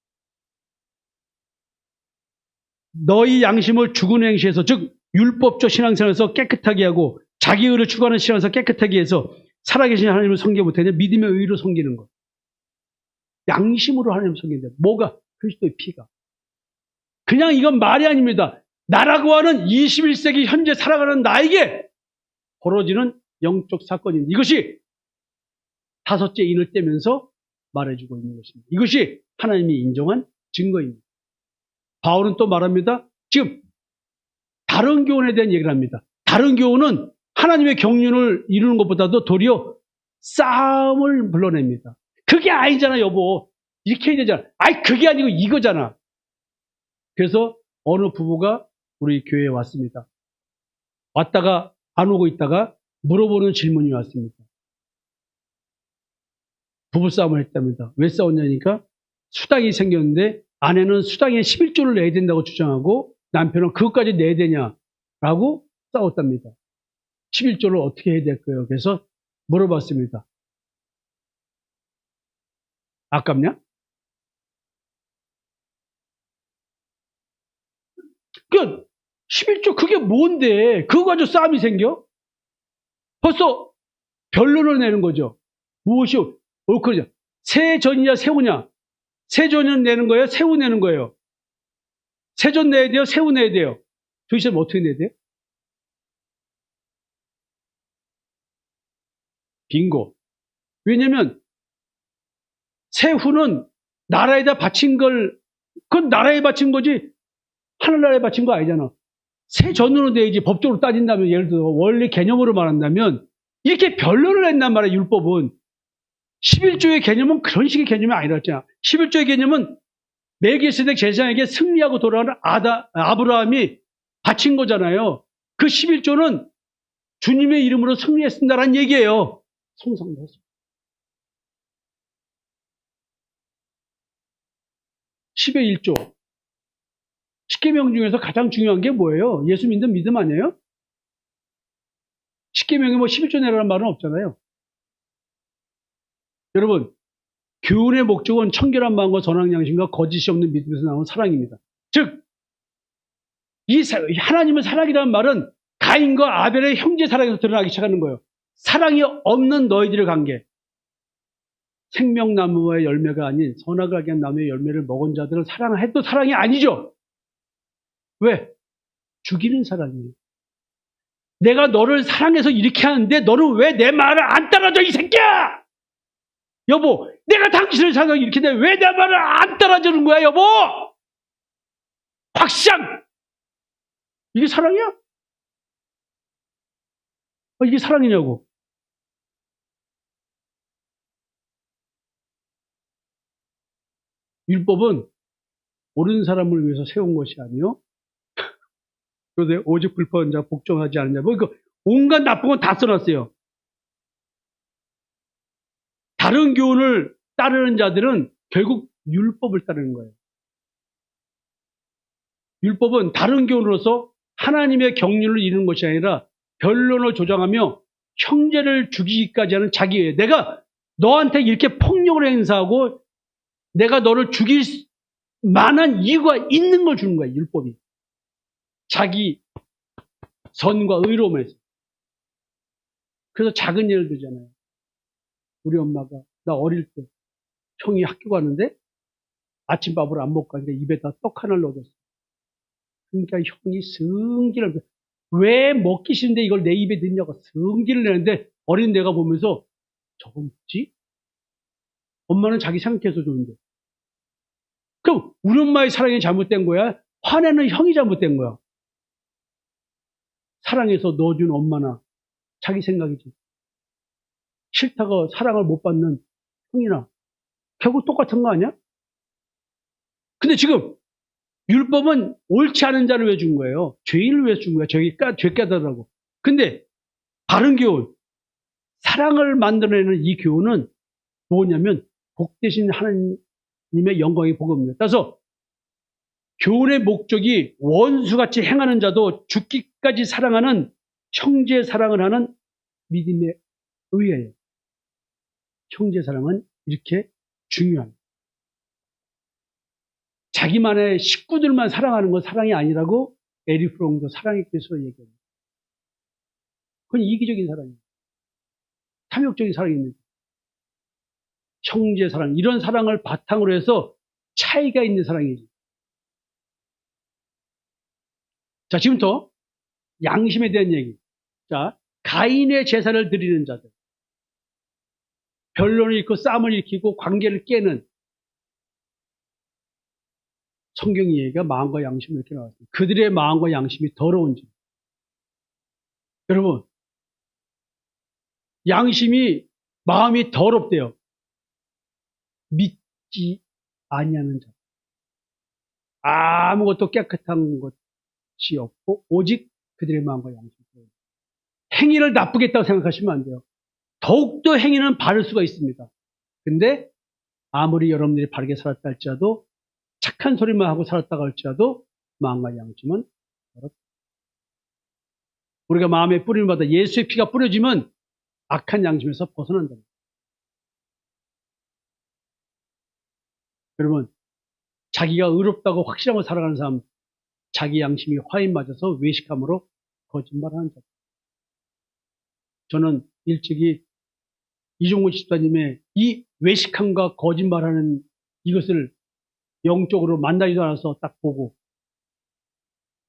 너희 양심을 죽은 행시에서, 즉 율법적 신앙생활에서 깨끗하게 하고 자기 의를 추구하는 신앙에서 깨끗하게 해서 살아계신 하나님을 섬기지 못하냐? 믿음의 의로 섬기는 것. 양심으로 하나님을 섬긴다. 뭐가? 그리스도의 피가. 그냥 이건 말이 아닙니다. 나라고 하는 21세기 현재 살아가는 나에게 벌어지는 영적 사건입니다. 이것이 다섯째 인을 떼면서 말해주고 있는 것입니다. 이것이 하나님이 인정한 증거입니다. 바울은 또 말합니다. 지금 다른 교훈에 대한 얘기를 합니다. 다른 교훈은 하나님의 경륜을 이루는 것보다도 도리어 싸움을 불러냅니다. 그게 아니잖아, 여보. 이렇게 해야 되잖아. 그게 아니고 이거잖아. 그래서 어느 부부가 우리 교회에 왔습니다. 왔다가 안 오고 있다가 물어보는 질문이 왔습니다. 부부싸움을 했답니다. 왜 싸웠냐니까 수당이 생겼는데 아내는 수당에 11조를 내야 된다고 주장하고 남편은 그것까지 내야 되냐라고 싸웠답니다. 11조를 어떻게 해야 될까요? 그래서 물어봤습니다. 아깝냐? 그 11조 그게 뭔데? 그거 가지고 싸움이 생겨? 벌써 변론을 내는 거죠. 무엇이 옳거냐? 세전이냐 세후냐? 세전은 내는 거예요? 세후 내는 거예요? 세전 내야 돼요? 세후 내야 돼요? 도대체 어떻게 내야 돼요? 빙고. 왜냐면 세후는 나라에다 바친 그건 나라에 바친 거지 하늘나라에 바친 거 아니잖아. 세전으로 내야지. 법적으로 따진다면, 예를 들어 원리 개념으로 말한다면 이렇게 변론을 했단 말이야. 율법은 11조의 개념은 그런 식의 개념이 아니었잖아. 11조의 개념은 멜기세덱 제사장에게 승리하고 돌아가는 아브라함이 바친 거잖아요. 그 11조는 주님의 이름으로 승리했습니다라는 얘기예요. 성상도 했어. 10의 1조. 10계명 중에서 가장 중요한 게 뭐예요? 예수 믿는 믿음 아니에요? 10계명에 뭐 11조 내라는 말은 없잖아요. 여러분, 교훈의 목적은 청결한 마음과 선한 양심과 거짓이 없는 믿음에서 나오는 사랑입니다. 즉, 하나님의 사랑이라는 말은 가인과 아벨의 형제 사랑에서 드러나기 시작하는 거예요. 사랑이 없는 너희들의 관계. 생명나무의 열매가 아닌 선악을 알게 한 나무의 열매를 먹은 자들을 사랑해도 사랑이 아니죠. 왜? 죽이는 사랑이에요. 내가 너를 사랑해서 이렇게 하는데 너는 왜 내 말을 안 따라줘, 이 새끼야! 여보, 내가 당신을 사랑해 이렇게 돼. 왜 내 말을 안 따라주는 거야, 여보? 확상! 이게 사랑이야? 이게 사랑이냐고. 율법은 옳은 사람을 위해서 세운 것이 아니요. 그런데 오직 불법한 자, 복종하지 않은 자, 뭐 이거 온갖 나쁜 건 다 써놨어요. 다른 교훈을 따르는 자들은 결국 율법을 따르는 거예요. 율법은 다른 교훈으로서 하나님의 경륜을 이루는 것이 아니라 변론을 조장하며 형제를 죽이기까지 하는 자기예요. 내가 너한테 이렇게 폭력을 행사하고 내가 너를 죽일 만한 이유가 있는 걸 주는 거예요. 율법이. 자기 선과 의로움에서. 그래서 작은 예를 들잖아요. 우리 엄마가 나 어릴 때 형이 학교 가는데 아침밥을 안 먹고 가니까 입에다 떡 하나를 넣어줬어. 그러니까 형이 승기를, 왜 먹기 싫은데 이걸 내 입에 넣냐고 승기를 내는데 어린 내가 보면서 저거 뭐지? 엄마는 자기 생각해서 주는데. 그럼 우리 엄마의 사랑이 잘못된 거야? 화내는 형이 잘못된 거야? 사랑해서 넣어준 엄마나 자기 생각이지. 싫다고 사랑을 못 받는 형이나 결국 똑같은 거 아니야? 근데 지금 율법은 옳지 않은 자를 위해 준 거예요. 죄인을 위해 준 거야. 죄 깨달으라고. 근데 바른 교훈, 사랑을 만들어내는 이 교훈은 뭐냐면 복되신 하나님의 영광의 복음입니다. 따라서 교훈의 목적이 원수같이 행하는 자도 죽기까지 사랑하는 형제 사랑을 하는 믿음에 의해요. 형제 사랑은 이렇게 중요합니다. 자기만의 식구들만 사랑하는 건 사랑이 아니라고 에리 프롱도 사랑의 교수로 얘기합니다. 그건 이기적인 사랑이에요. 탐욕적인 사랑입니다. 형제 사랑, 이런 사랑을 바탕으로 해서 차이가 있는 사랑이지. 자, 지금부터 양심에 대한 얘기. 자, 가인의 제사를 드리는 자들. 변론을 일으키고 싸움을 일으키고 관계를 깨는 성경 얘기가 마음과 양심을 이렇게 나왔습니다. 그들의 마음과 양심이 더러운지. 여러분, 양심이 마음이 더럽대요. 믿지 아니하는 자. 아무것도 깨끗한 것이 없고 오직 그들의 마음과 양심이 더러운 자. 행위를 나쁘겠다고 생각하시면 안 돼요. 더욱더 행위는 바를 수가 있습니다. 근데 아무리 여러분들이 바르게 살았다 할지라도 착한 소리만 하고 살았다고 할지라도 마음과 양심은 더럽다. 우리가 마음에 뿌림을 받아 예수의 피가 뿌려지면 악한 양심에서 벗어난다. 여러분, 자기가 의롭다고 확실하고 살아가는 사람, 자기 양심이 화인 맞아서 외식함으로 거짓말하는 자. 저는 일찍이 이종호 집사님의 이 외식함과 거짓말하는 이것을 영적으로 만나지도 않아서 딱 보고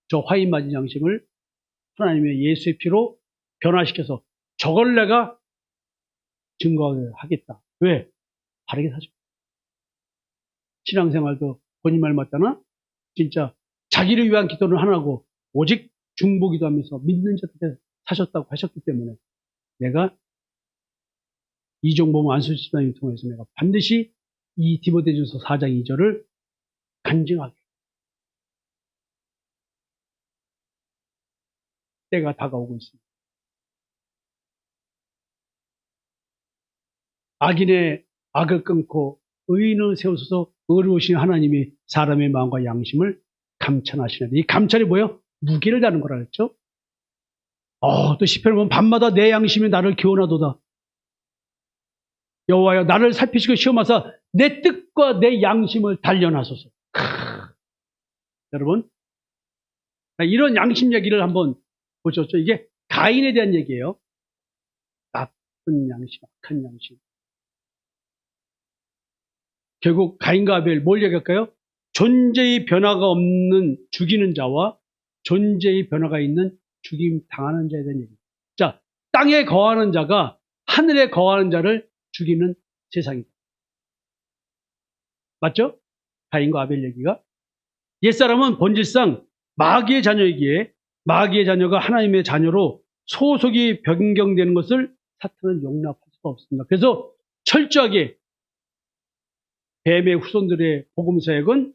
저 화인 맞은 양심을 하나님의 예수의 피로 변화시켜서 저걸 내가 증거하게 하겠다. 왜? 바르게 사죠. 신앙생활도 본인 말 맞잖아? 진짜 자기를 위한 기도를 안 하고 오직 중보기도 하면서 믿는 자한테 사셨다고 하셨기 때문에 내가 이종범 안수 집사님 통해서 내가 반드시 이 디모데전서 4장 2절을 간증하게. 때가 다가오고 있습니다. 악인의 악을 끊고 의인을 세우소서 의로우신 하나님이 사람의 마음과 양심을 감찰하시는데 이 감찰이 뭐예요? 무게를 다는 거라 그랬죠? 또 시편을 보면 밤마다 내 양심이 나를 교훈하도다. 여호와여 나를 살피시고 시험하사 내 뜻과 내 양심을 단련하소서. 여러분 이런 양심 얘기를 한번 보셨죠? 이게 가인에 대한 얘기예요. 나쁜 양심, 악한 양심. 결국 가인과 아벨 뭘 얘기할까요? 존재의 변화가 없는 죽이는 자와 존재의 변화가 있는 죽임 당하는 자에 대한 얘기입니다. 자, 땅에 거하는 자가 하늘에 거하는 자를 죽이는 세상이다. 맞죠? 가인과 아벨 얘기가. 옛사람은 본질상 마귀의 자녀이기에 마귀의 자녀가 하나님의 자녀로 소속이 변경되는 것을 사탄은 용납할 수가 없습니다. 그래서 철저하게 뱀의 후손들의 복음 사역은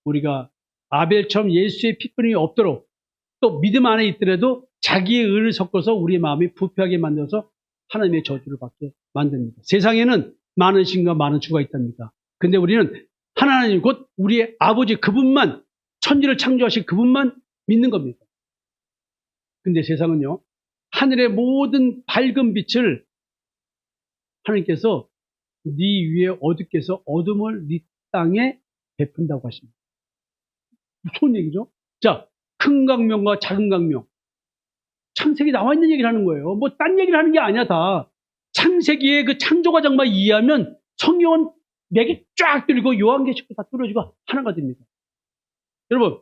우리가 아벨처럼 예수의 피뿌림이 없도록 또 믿음 안에 있더라도 자기의 의를 섞어서 우리의 마음이 부패하게 만들어서 하나님의 저주를 받게 만듭니다. 세상에는 많은 신과 많은 주가 있답니다. 근데 우리는 하나님 곧 우리의 아버지 그분만, 천지를 창조하신 그분만 믿는 겁니다. 근데 세상은요, 하늘의 모든 밝은 빛을 하나님께서 네 위에 어둡게서 어둠을 네 땅에 베푼다고 하십니다. 무슨 얘기죠? 자, 큰 강명과 작은 강명. 창세기 나와 있는 얘기를 하는 거예요. 뭐 딴 얘기를 하는 게 아니야, 다. 창세기의 그 창조가 정말 이해하면 성경은 맥이 쫙 뚫리고 요한계시록 다 뚫어지고 하나가 됩니다. 여러분,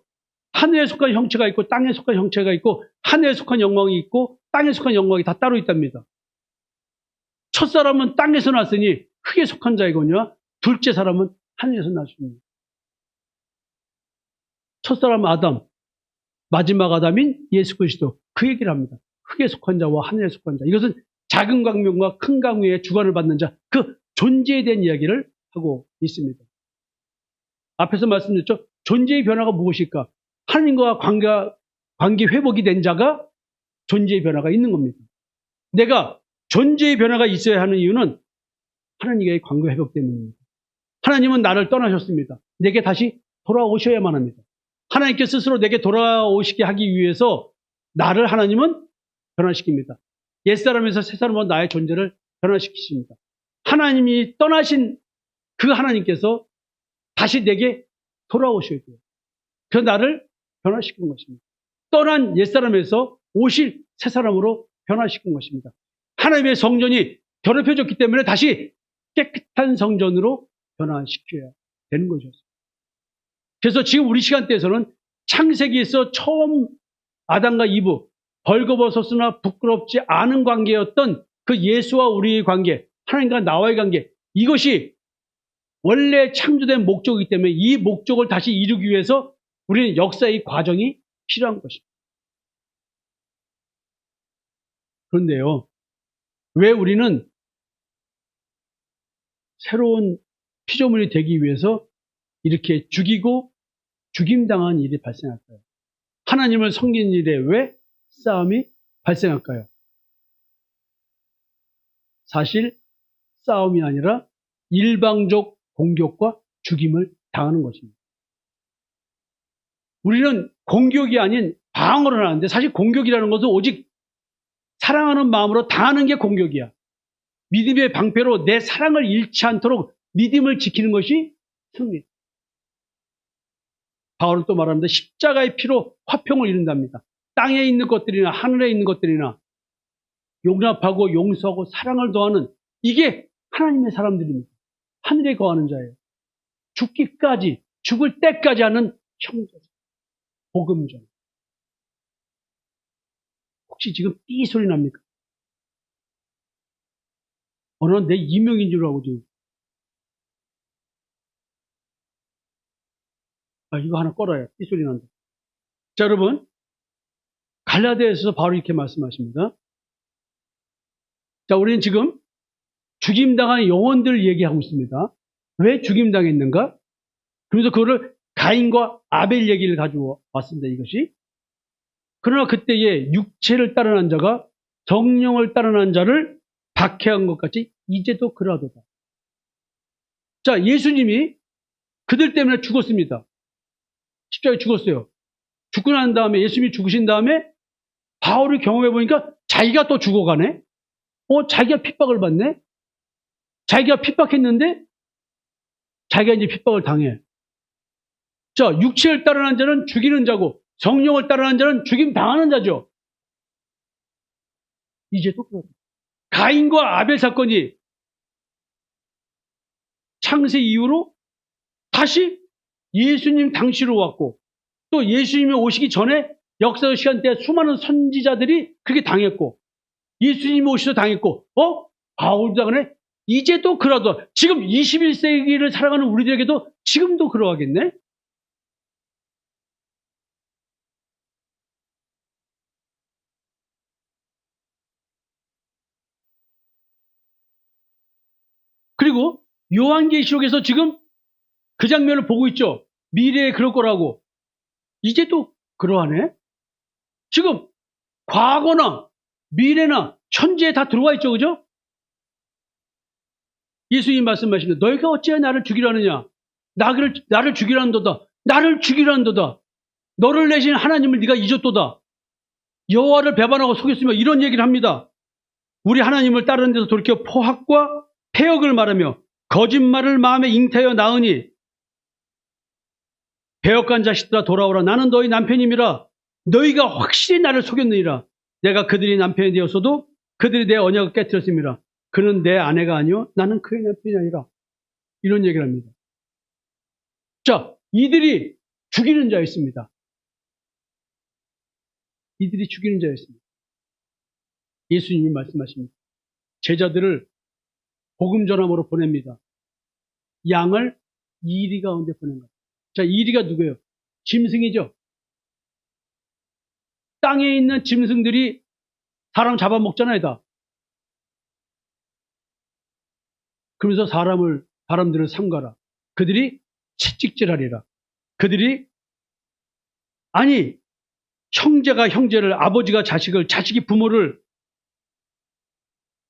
하늘에 속한 형체가 있고 땅에 속한 형체가 있고 하늘에 속한 영광이 있고 땅에 속한 영광이 다 따로 있답니다. 첫사람은 땅에서 났으니 흙에 속한 자이거니와 둘째 사람은 하늘에서 났습니다. 첫사람 아담, 마지막 아담인 예수 그리스도, 그 얘기를 합니다. 흙에 속한 자와 하늘에 속한 자. 이것은 작은 강명과 큰 강명의 주관을 받는 자, 그 존재에 대한 이야기를 하고 있습니다. 앞에서 말씀드렸죠. 존재의 변화가 무엇일까? 하나님과 관계 회복이 된 자가 존재의 변화가 있는 겁니다. 내가 존재의 변화가 있어야 하는 이유는 하나님과의 관계 회복 때문입니다. 하나님은 나를 떠나셨습니다. 내게 다시 돌아오셔야만 합니다. 하나님께 스스로 내게 돌아오시게 하기 위해서 나를 하나님은 변화시킵니다. 옛사람에서 새사람으로 나의 존재를 변화시키십니다. 하나님이 떠나신 그 하나님께서 다시 내게 돌아오셔야 돼요. 그 나를 변화시킨 것입니다. 떠난 옛사람에서 오실 새사람으로 변화시킨 것입니다. 하나님의 성전이 더럽혀졌기 때문에 다시 깨끗한 성전으로 변화시켜야 되는 거죠. 그래서 지금 우리 시간대에서는 창세기에서 처음 아담과 이브, 벌거벗었으나 부끄럽지 않은 관계였던 그 예수와 우리의 관계, 하나님과 나와의 관계, 이것이 원래 창조된 목적이기 때문에 이 목적을 다시 이루기 위해서 우리는 역사의 과정이 필요한 것입니다. 그런데요, 왜 우리는 새로운 피조물이 되기 위해서 이렇게 죽이고 죽임당한 일이 발생할까요? 하나님을 섬기는 일에 왜 싸움이 발생할까요? 사실 싸움이 아니라 일방적 공격과 죽임을 당하는 것입니다. 우리는 공격이 아닌 방어를 하는데 사실 공격이라는 것은 오직 사랑하는 마음으로 당하는 게 공격이야. 믿음의 방패로 내 사랑을 잃지 않도록 믿음을 지키는 것이 승리. 바울은 또 말합니다. 십자가의 피로 화평을 이룬답니다. 땅에 있는 것들이나 하늘에 있는 것들이나 용납하고 용서하고 사랑을 더하는 이게 하나님의 사람들입니다. 하늘에 거하는 자예요. 죽기까지, 죽을 때까지 하는 형제. 복음전. 혹시 지금 삐 소리 납니까? 어느 내 이명인 줄 알고 지금. 이거 하나 꺼라요. 삐 소리 난다. 자, 여러분. 갈라디아에서 바로 이렇게 말씀하십니다. 자, 우리는 지금 죽임당한 영혼들 얘기하고 있습니다. 왜 죽임당했는가? 그래서 그거를 가인과 아벨 얘기를 가지고 왔습니다. 이것이. 그러나 그때에 육체를 따르는 자가 성령을 따르는 자를 박해한 것 같이 이제도 그러하도다. 자, 예수님이 그들 때문에 죽었습니다. 십자가에 죽었어요. 죽고 난 다음에 예수님이 죽으신 다음에 바울을 경험해 보니까 자기가 또 죽어가네. 자기가 핍박을 받네. 자기가 핍박했는데 자기가 이제 핍박을 당해. 자, 육체를 따르는 자는 죽이는 자고 성령을 따르는 자는 죽임 당하는 자죠. 이제도 그렇다. 가인과 아벨 사건이 창세 이후로 다시 예수님 당시로 왔고 또 예수님이 오시기 전에 역사의 시간대에 수많은 선지자들이 그렇게 당했고 예수님이 오셔서 당했고 바울도 당하네. 이제도 그러하다. 지금 21세기를 살아가는 우리들에게도 지금도 그러하겠네. 그리고 요한계시록에서 지금 그 장면을 보고 있죠. 미래에 그럴 거라고. 이제 또 그러하네. 지금 과거나 미래나 현재에 다 들어와 있죠. 그죠? 예수님 말씀하시는 너희가 어찌하여 나를 죽이려느냐. 나를 죽이라는도다. 나를 죽이라는도다. 너를 내신 하나님을 네가 잊었도다. 여호와를 배반하고 속였으며 이런 얘기를 합니다. 우리 하나님을 따르는 데서 돌이켜 포학과 패역을 말하며 거짓말을 마음에 잉태하여 낳으니 배역한 자식들아 돌아오라. 나는 너희 남편임이라. 너희가 확실히 나를 속였느니라. 내가 그들이 남편이 되었어도 그들이 내 언약을 깨뜨렸습니다. 그는 내 아내가 아니요 나는 그의 남편이 아니라. 이런 얘기를 합니다. 자, 이들이 죽이는 자였습니다. 이들이 죽이는 자였습니다. 예수님이 말씀하십니다. 제자들을 복음 전함으로 보냅니다. 양을 이리 가운데 보낸 거예요. 자, 이리가 누구예요? 짐승이죠. 땅에 있는 짐승들이 사람 잡아먹잖아요, 다. 그러면서 사람들을 삼가라. 그들이 채찍질하리라. 그들이 아니 형제가 형제를, 아버지가 자식을, 자식이 부모를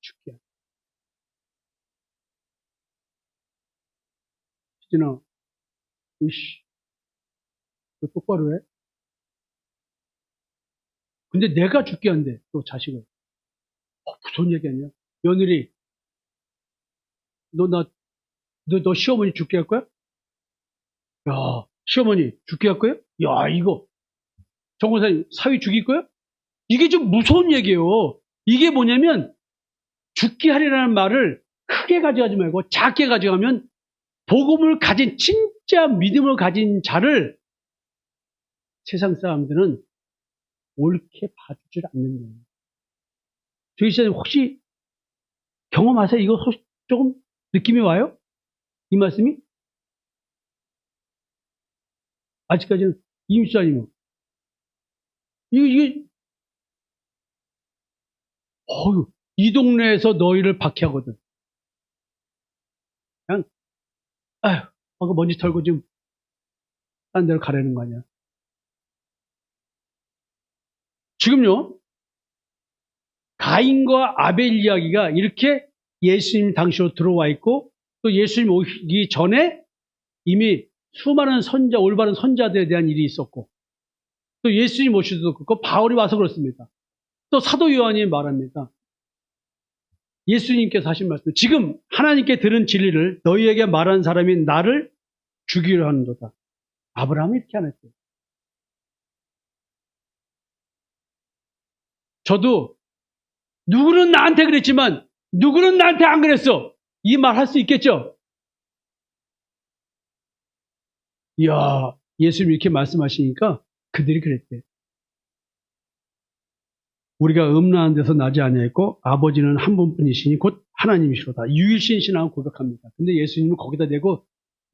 죽게. 진아, 이씨, 너 똑바로 해? 근데 내가 죽게 한대, 또 자식을. 무슨 얘기 아니야? 며느리, 너 시어머니 죽게 할 거야? 야, 시어머니 죽게 할 거야? 야, 이거, 정권사님 사위 죽일 거야? 이게 좀 무서운 얘기예요. 이게 뭐냐면, 죽게 하리라는 말을 크게 가져가지 말고 작게 가져가면 복음을 가진, 진짜 믿음을 가진 자를 세상 사람들은 옳게 봐주질 않는 거예요. 저희 시장님 혹시 경험하세요? 이거 조금 느낌이 와요? 이 말씀이? 아직까지는 임수장님은 이게 이 동네에서 너희를 박해하거든. 그냥 아유, 먼지 털고 지금 딴 데로 가라는 거 아니야. 지금요, 가인과 아벨 이야기가 이렇게 예수님 당시로 들어와 있고, 또 예수님 오기 전에 이미 수많은 올바른 선자들에 대한 일이 있었고, 또 예수님 오시기도 그렇고, 바울이 와서 그렇습니다. 또 사도 요한이 말합니다. 예수님께서 하신 말씀, 지금 하나님께 들은 진리를 너희에게 말한 사람이 나를 죽이려 하는도다. 아브라함이 이렇게 안 했어요. 저도 누구는 나한테 그랬지만 누구는 나한테 안 그랬어. 이 말 할 수 있겠죠? 이야, 예수님이 이렇게 말씀하시니까 그들이 그랬대. 우리가 음란한 데서 나지 아니했고 아버지는 한 분뿐이시니 곧 하나님이시로다. 유일신 신앙을 고백합니다. 근데 예수님은 거기다 대고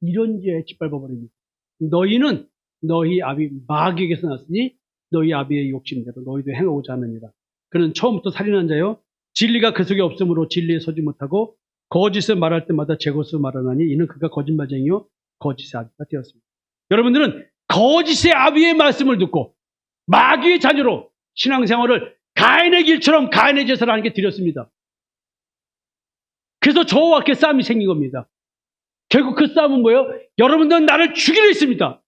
이런 죄에 짓밟아 버립니다. 너희는 너희 아비 마귀에게서 났으니 너희 아비의 욕심대로 너희도 행하고자 하느니라. 그는 처음부터 살인한 자요 진리가 그 속에 없으므로 진리에 서지 못하고 거짓을 말할 때마다 제 것을 말하나니 이는 그가 거짓말쟁이요 거짓의 아비가 되었습니다. 여러분들은 거짓의 아비의 말씀을 듣고 마귀의 자녀로 신앙생활을 가인의 길처럼 가인의 제사를 하나님께 드렸습니다. 그래서 저와 이렇게 싸움이 생긴 겁니다. 결국 그 싸움은 뭐예요? 여러분들은 나를 죽이려 했습니다.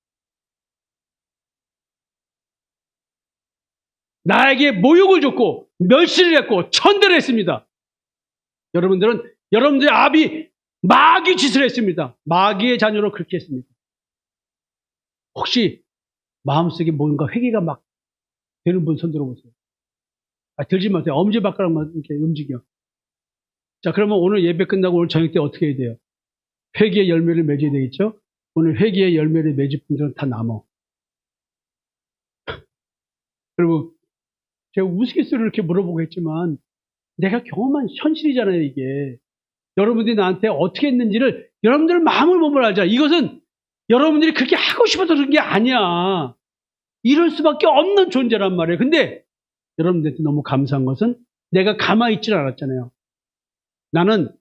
나에게 모욕을 줬고 멸시를 했고 천대를 했습니다. 여러분들은 여러분들의 아비 마귀 짓을 했습니다. 마귀의 자녀로 그렇게 했습니다. 혹시 마음속에 뭔가 회개가 막 되는 분 손 들어보세요. 들지 마세요. 엄지발가락만 이렇게 움직여. 자, 그러면 오늘 예배 끝나고 오늘 저녁 때 어떻게 해야 돼요? 회개의 열매를 맺어야 되겠죠? 오늘 회개의 열매를 맺을 분들은 다 남어. 여러분, 제가 우스갯소리로 이렇게 물어보고 했지만 내가 경험한 현실이잖아요, 이게. 여러분들이 나한테 어떻게 했는지를 여러분들 마음을 보면 알자. 이것은 여러분들이 그렇게 하고 싶어서 그런 게 아니야. 이럴 수밖에 없는 존재란 말이에요. 근데 여러분들한테 너무 감사한 것은 내가 가만히 있질 않았잖아요. 나는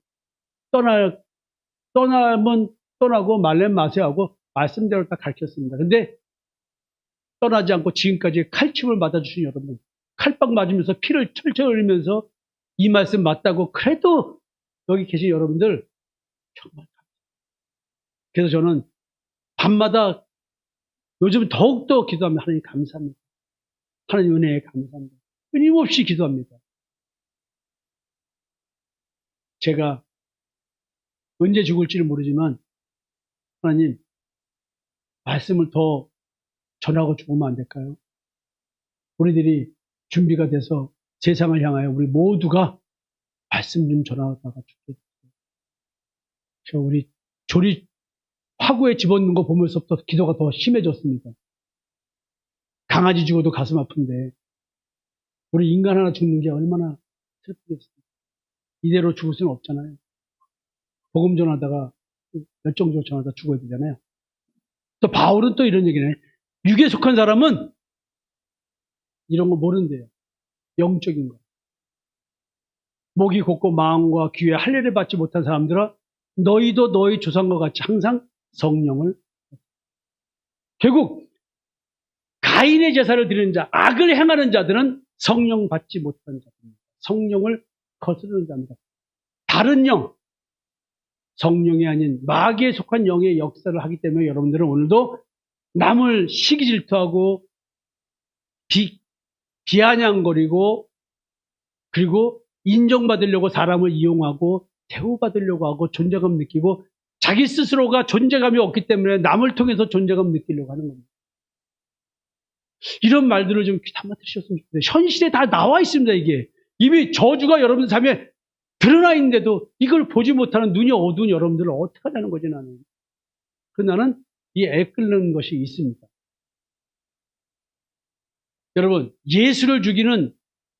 떠나면 떠나고 말렘 마세요 하고 말씀대로 다 가르쳤습니다. 근데 떠나지 않고 지금까지 칼침을 맞아주신 여러분, 칼빵 맞으면서 피를 철철 흘리면서 이 말씀 맞다고 그래도 여기 계신 여러분들 정말 감사합니다. 그래서 저는 밤마다 요즘 더욱더 기도합니다. 하나님 감사합니다. 하나님 은혜에 감사합니다. 끊임없이 기도합니다. 제가 언제 죽을지는 모르지만 하나님 말씀을 더 전하고 죽으면 안 될까요? 우리들이 준비가 돼서 세상을 향하여 우리 모두가 말씀 좀 전하다가 죽게 됐어요. 저 우리 조리 화구에 집어넣는 거 보면서부터 기도가 더 심해졌습니다. 강아지 죽어도 가슴 아픈데 우리 인간 하나 죽는 게 얼마나 슬프겠습니까? 이대로 죽을 수는 없잖아요. 복음 전하다가 열정적으로 전하다 죽어야 되잖아요. 또 바울은 또 이런 얘기네. 육에 속한 사람은 이런 거 모른대요. 영적인 거. 목이 곧고 마음과 귀에 할례를 받지 못한 사람들아 너희도 너희 조상과 같이 항상 성령을 결국 가인의 제사를 드리는 자, 악을 행하는 자들은 성령 받지 못한 자입니다. 성령을 거스르는 자입니다. 다른 영, 성령이 아닌 마귀에 속한 영의 역사를 하기 때문에 여러분들은 오늘도 남을 시기 질투하고 비아냥거리고 그리고 인정받으려고 사람을 이용하고 대우받으려고 하고 존재감 느끼고 자기 스스로가 존재감이 없기 때문에 남을 통해서 존재감 느끼려고 하는 겁니다. 이런 말들을 좀 귀 담아 들으셨으면 좋겠어요. 현실에 다 나와 있습니다. 이게 이미 저주가 여러분들 삶에 드러나 있는데도 이걸 보지 못하는 눈이 어두운 여러분들을 어떻게 하자는 거지 나는. 나는 이 애 끓는 것이 있습니다. 여러분 예수를 죽이는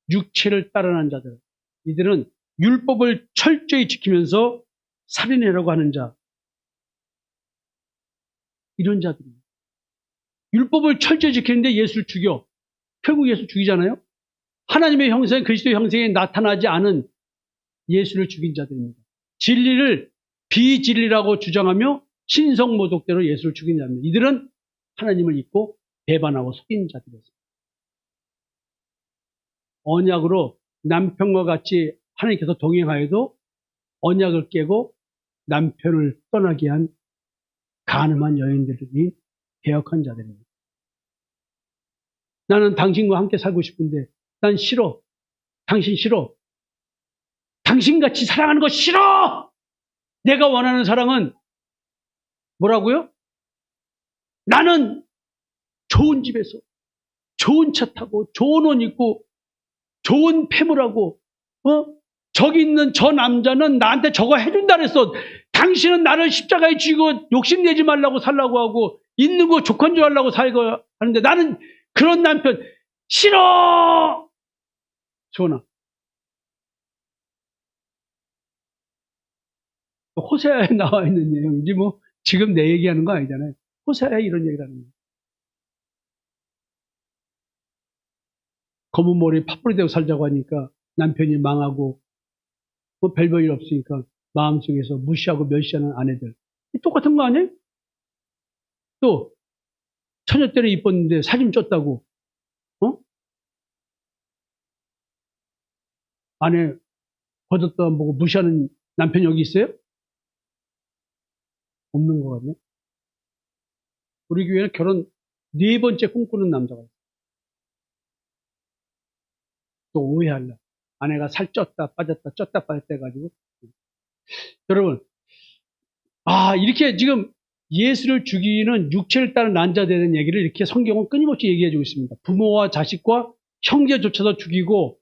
육체를 따르는 자들, 이들은 율법을 철저히 지키면서 살인하려고 하는 자, 이런 자들입니다. 율법을 철저히 지키는데 예수를 죽여. 결국 예수 죽이잖아요. 하나님의 형상, 그리스도의 형상에 나타나지 않은 예수를 죽인 자들입니다. 진리를 비진리라고 주장하며 신성모독대로 예수를 죽인 자입니다. 이들은 하나님을 잊고 배반하고 속인 자들이었습니다. 언약으로 남편과 같이 하나님께서 동행하여도 언약을 깨고 남편을 떠나게 한 간음한 여인들이 개혁한 자들입니다. 나는 당신과 함께 살고 싶은데 난 싫어. 당신 싫어. 당신같이 사랑하는 거 싫어. 내가 원하는 사랑은 뭐라고요? 나는 좋은 집에서 좋은 차 타고 좋은 옷 입고 좋은 패물하고 저기 있는 저 남자는 나한테 저거 해준다 그랬어. 당신은 나를 십자가에 쥐고 욕심내지 말라고 살라고 하고 있는 거 족한 줄 알라고 살고 하는데 나는 그런 남편 싫어. 전하. 호세아에 나와 있는 내용이지 뭐 지금 내 얘기하는 거 아니잖아요. 호세아에 이런 얘기를 하는 거예요. 검은 머리 팥불이 되고 살자고 하니까 남편이 망하고 뭐 별볼일 없으니까 마음속에서 무시하고 멸시하는 아내들. 똑같은 거 아니에요? 또 처녀 때는 이뻤는데 사진 쪘다고 아내 버젓도 안 보고 무시하는 남편 여기 있어요? 없는 것 같네. 우리 교회는 결혼 4번째 꿈꾸는 남자가 있어요. 또 오해할라. 아내가 살 쪘다 빠졌다 쪘다 빠졌다 해가지고. 여러분 이렇게 지금 예수를 죽이는 육체를 따른 난자되는 얘기를 이렇게 성경은 끊임없이 얘기해주고 있습니다. 부모와 자식과 형제조차도 죽이고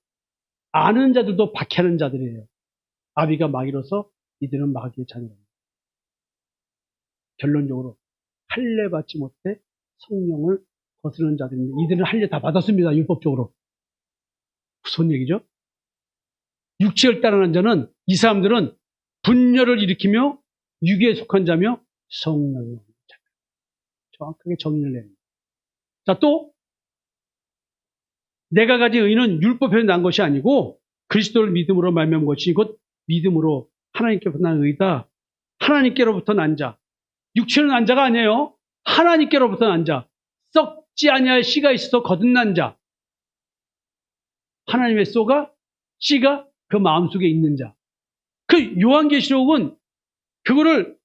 아는 자들도 박해하는 자들이에요. 아비가 마귀로서 이들은 마귀의 자녀입니다. 결론적으로 할례 받지 못해 성령을 거스르는 자들입니다. 이들은 할례 다 받았습니다. 율법적으로. 무슨 얘기죠? 육체를 따르는 자는 이 사람들은 분열을 일으키며 육에 속한 자며 성령의 자. 정확하게 정의를 내립니다. 자, 또 내가 가진 의는 율법에서 난 것이 아니고 그리스도를 믿음으로 말미암은 것이 곧 믿음으로 하나님께로부터 난 의다. 하나님께로부터 난 자. 육체는 난 자가 아니에요. 하나님께로부터 난 자. 썩지 아니할 씨가 있어서 거듭난 자. 하나님의 씨가 그 마음속에 있는 자. 그 요한계시록은 그거를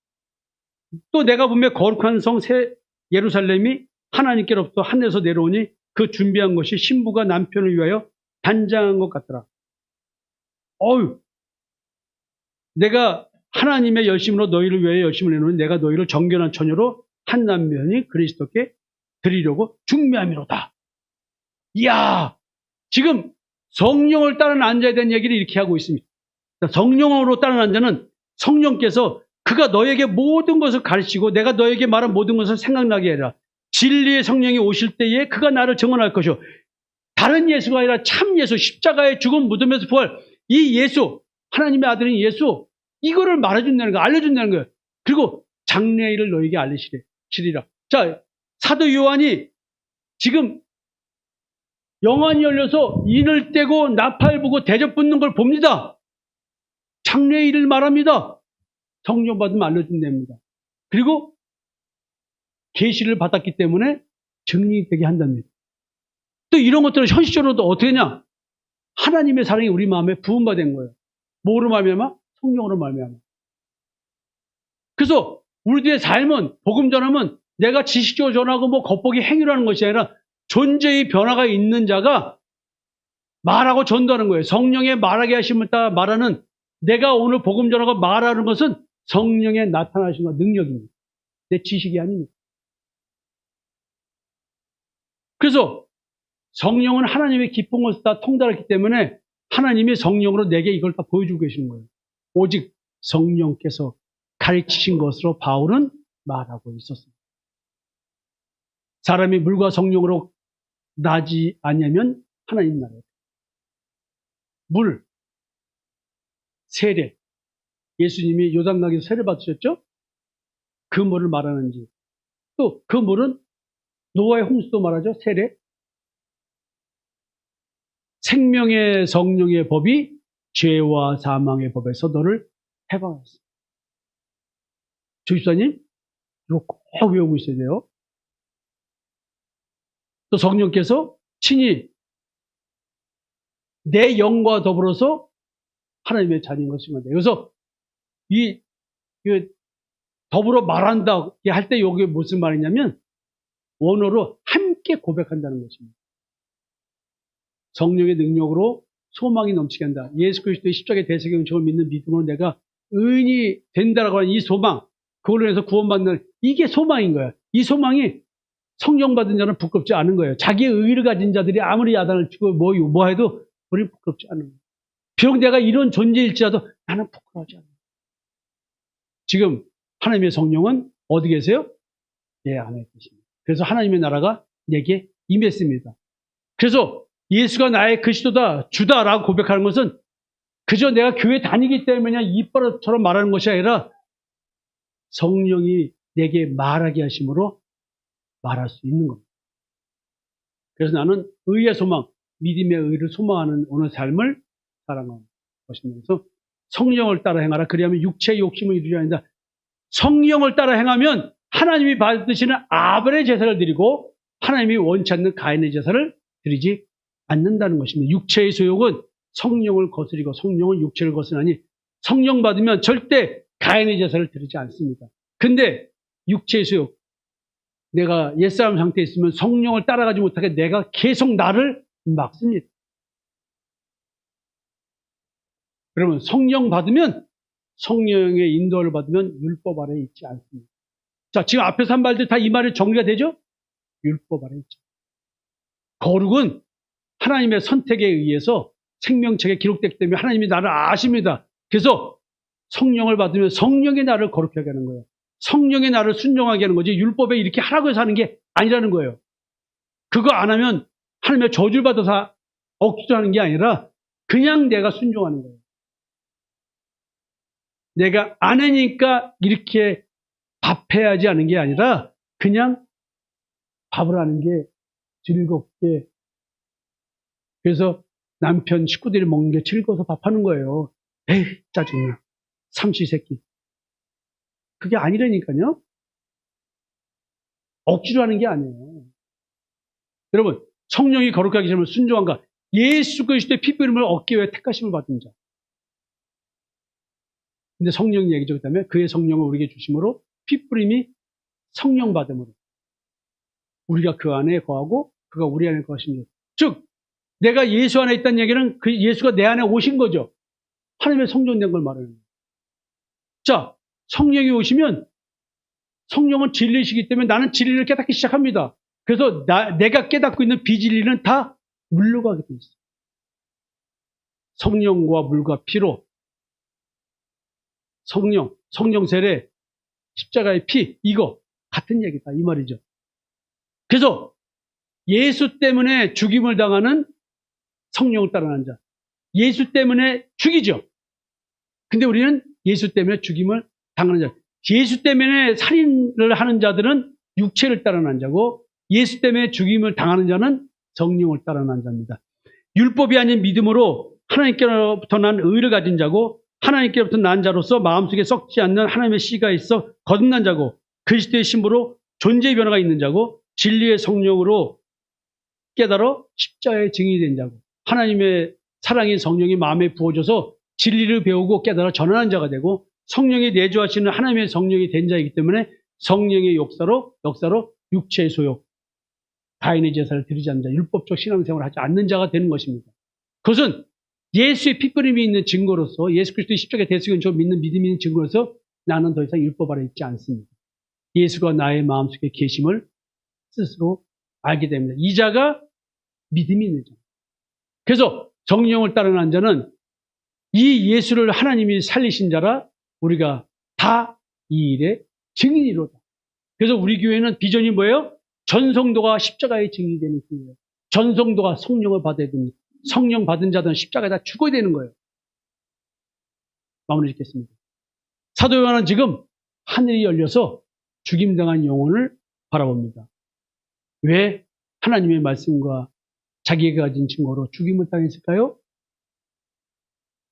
또 내가 보면 거룩한 성 새 예루살렘이 하나님께로부터 하늘에서 내려오니 그 준비한 것이 신부가 남편을 위하여 단장한 것 같더라. 내가 하나님의 열심으로 너희를 위하여 열심을 내놓으니 내가 너희를 정결한 처녀로 한 남편이 그리스도께 드리려고 준비함이로다. 이야, 지금 성령을 따른 난 자에 대한 얘기를 이렇게 하고 있습니다. 성령으로 따른 난 자는 성령께서 그가 너에게 모든 것을 가르치고 내가 너에게 말한 모든 것을 생각나게 해라. 진리의 성령이 오실 때에 그가 나를 증언할 것이요. 다른 예수가 아니라 참 예수, 십자가의 죽음, 무덤에서 부활, 이 예수, 하나님의 아들인 예수, 이거를 말해준다는 거예요. 알려준다는 거예요. 그리고 장래일을 너에게 알리시리라. 자, 사도 요한이 지금 영안이 열려서 인을 떼고 나팔 부고 대접 붙는 걸 봅니다. 장래일을 말합니다. 성령 받으면 알려준답니다. 그리고 계시를 받았기 때문에 증리되게 한답니다. 또 이런 것들은 현실적으로도 어떻게 하냐? 하나님의 사랑이 우리 마음에 부음받은 거예요. 뭐로 말미암아? 성령으로 말미암아. 그래서 우리들의 삶은 복음 전하면 내가 지식적으로 전하고 뭐 겉보기 행위로 하는 것이 아니라 존재의 변화가 있는 자가 말하고 전도하는 거예요. 성령의 말하게 하심을 따라 말하는, 내가 오늘 복음 전하고 말하는 것은 성령의 나타나심과 능력입니다. 내 지식이 아닙니다. 그래서 성령은 하나님의 기쁜 것을 다 통달했기 때문에 하나님이 성령으로 내게 이걸 다 보여주고 계시는 거예요. 오직 성령께서 가르치신 것으로 바울은 말하고 있었습니다. 사람이 물과 성령으로 나지 않으면 하나님 나라에 물, 세례, 예수님이 요단강에서 세례 받으셨죠? 그 물을 말하는지, 또 그 물은 노아의 홍수도 말하죠. 세례. 생명의 성령의 법이 죄와 사망의 법에서 너를 해방했어. 주집사님, 이거 꼭 외우고 있어야 돼요. 또 성령께서 친히 내 영과 더불어서 하나님의 자녀인 것입니다. 그래서 이 더불어 말한다 할 때 이게 무슨 말이냐면 원어로 함께 고백한다는 것입니다. 성령의 능력으로 소망이 넘치게 한다. 예수 그리스도의 십자가의 대속의 은총을 믿는 믿음으로 내가 의인이 된다라고 하는 이 소망, 그걸로 해서 구원받는, 이게 소망인 거예요. 이 소망이 성령 받은 자는 부끄럽지 않은 거예요. 자기의 의의를 가진 자들이 아무리 야단을 치고 뭐 해도 우리는 부끄럽지 않은 거예요. 비록 내가 이런 존재일지라도 나는 부끄러워하지 않아요. 지금 하나님의 성령은 어디 계세요? 내 안에 계십니다. 그래서 하나님의 나라가 내게 임했습니다. 그래서 예수가 나의 그리스도다, 주다라고 고백하는 것은 그저 내가 교회 다니기 때문에 이빨처럼 말하는 것이 아니라 성령이 내게 말하게 하심으로 말할 수 있는 겁니다. 그래서 나는 의의 소망, 믿음의 의를 소망하는 오늘 삶을 살아가는 것입니다. 그래서 성령을 따라 행하라. 그리하면 육체의 욕심을 이루려 한다. 성령을 따라 행하면 하나님이 받으시는 아벨의 제사를 드리고 하나님이 원치 않는 가인의 제사를 드리지 않는다는 것입니다. 육체의 소욕은 성령을 거스리고 성령은 육체를 거스르니 성령 받으면 절대 가인의 제사를 드리지 않습니다. 근데 육체의 소욕, 내가 옛사람 상태에 있으면 성령을 따라가지 못하게 내가 계속 나를 막습니다. 그러면 성령 받으면, 성령의 인도를 받으면 율법 아래에 있지 않습니다. 자, 지금 앞에서 한 말들 다 이 말이 정리가 되죠? 율법 아래에 있죠. 거룩은 하나님의 선택에 의해서 생명책에 기록됐기 때문에 하나님이 나를 아십니다. 그래서 성령을 받으면 성령이 나를 거룩하게 하는 거예요. 성령이 나를 순종하게 하는 거지 율법에 이렇게 하라고 해서 하는 게 아니라는 거예요. 그거 안 하면 하나님의 저주를 받아서 억지로 하는 게 아니라 그냥 내가 순종하는 거예요. 내가 안 하니까 이렇게 밥해야지 하는 게 아니라 그냥 밥을 하는 게 즐겁게, 그래서 남편 식구들이 먹는 게 즐거워서 밥하는 거예요. 에이 짜증나 삼시세끼. 그게 아니라니까요. 억지로 하는 게 아니에요. 여러분, 성령이 거룩하게 하시면 순종한가? 예수 그리스도의 피뿌림을 얻기 위해 택하심을 받은 자. 근데 성령 얘기죠. 그다음에 그의 성령을 우리에게 주심으로 피뿌림이 성령 받음으로 우리가 그 안에 거하고 그가 우리 안에 거하신 것. 즉 내가 예수 안에 있다는 얘기는 그 예수가 내 안에 오신 거죠. 하나님의 성전된 걸 말하는 거예요. 자, 성령이 오시면 성령은 진리이시기 때문에 나는 진리를 깨닫기 시작합니다. 그래서 내가 깨닫고 있는 비진리는 다 물러가게 돼 있어요. 성령과 물과 피로 성령 세례, 십자가의 피, 이거 같은 얘기다 이 말이죠. 그래서 예수 때문에 죽임을 당하는 성령을 따르는 자. 예수 때문에 죽이죠. 근데 우리는 예수 때문에 죽임을 당하는 자. 예수 때문에 살인을 하는 자들은 육체를 따르는 자고 예수 때문에 죽임을 당하는 자는 성령을 따르는 자입니다. 율법이 아닌 믿음으로 하나님께로부터 난 의를 가진 자고 하나님께로부터 난 자로서 마음속에 썩지 않는 하나님의 씨가 있어 거듭난 자고 그리스도의 신부로 존재의 변화가 있는 자고 진리의 성령으로 깨달아 십자가의 증인이 된 자고 하나님의 사랑인 성령이 마음에 부어져서 진리를 배우고 깨달아 전하는 자가 되고 성령이 내주하시는 하나님의 성령이 된 자이기 때문에 성령의 역사로 육체의 소욕, 가인의 제사를 드리지 않는 자, 율법적 신앙생활을 하지 않는 자가 되는 것입니다. 그것은 예수의 피뿌림이 있는 증거로서 예수 그리스도의 십자가의 대속을 저 믿는 믿음이 있는 증거로서 나는 더 이상 율법 아래 있지 않습니다. 예수가 나의 마음속에 계심을 스스로 알게 됩니다. 이 자가 믿음이 있는 자. 그래서 성령을 따르는 자는 이 예수를 하나님이 살리신 자라 우리가 다 이 일의 증인이로다. 그래서 우리 교회는 비전이 뭐예요? 전성도가 십자가의 증인이 되는 교회예요. 전성도가 성령을 받아야 됩니다. 성령 받은 자들은 십자가에다 죽어야 되는 거예요. 마무리 짓겠습니다. 사도 요한은 지금 하늘이 열려서 죽임당한 영혼을 바라봅니다. 왜 하나님의 말씀과 자기가 가진 증거로 죽임을 당했을까요?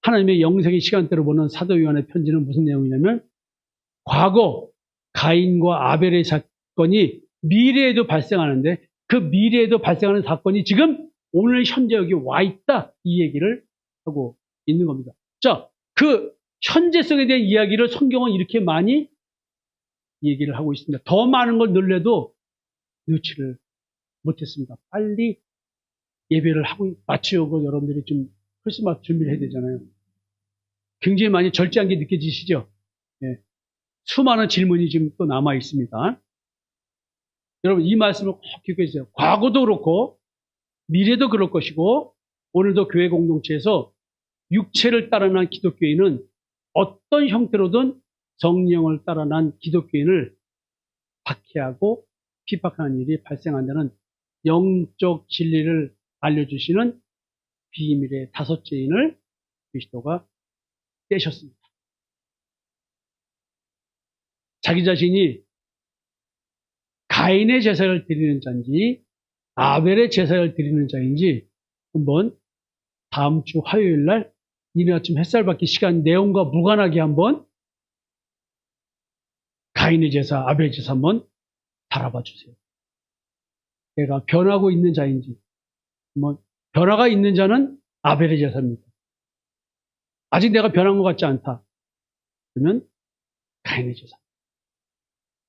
하나님의 영생의 시간대로 보는 사도 요한의 편지는 무슨 내용이냐면 과거 가인과 아벨의 사건이 미래에도 발생하는데 그 미래에도 발생하는 사건이 지금 오늘 현재 여기 와 있다 이 얘기를 하고 있는 겁니다. 자, 그 현재성에 대한 이야기를 성경은 이렇게 많이 얘기를 하고 있습니다. 더 많은 걸 늘려도 넣지를 못했습니다. 빨리 예배를 하고 마치고 여러분들이 좀 크리스마스 준비를 해야 되잖아요. 굉장히 많이 절제한 게 느껴지시죠? 네. 수많은 질문이 지금 또 남아 있습니다. 여러분 이 말씀을 꼭 기억해 주세요. 과거도 그렇고 미래도 그럴 것이고 오늘도 교회 공동체에서 육체를 따라난 기독교인은 어떤 형태로든 성령을 따라난 기독교인을 박해하고 핍박하는 일이 발생한다는 영적 진리를 알려주시는 비밀의 다섯째인을 그리스도가 떼셨습니다. 자기 자신이 가인의 제사를 드리는 자인지 아벨의 제사를 드리는 자인지 한번 다음 주 화요일 날 이른 아침 햇살 받기 시간 내용과 무관하게 한번 가인의 제사, 아벨의 제사 한번 바라봐 주세요. 내가 변하고 있는 자인지 변화가 있는 자는 아벨의 제사입니다. 아직 내가 변한 것 같지 않다. 그러면 가인의 제사.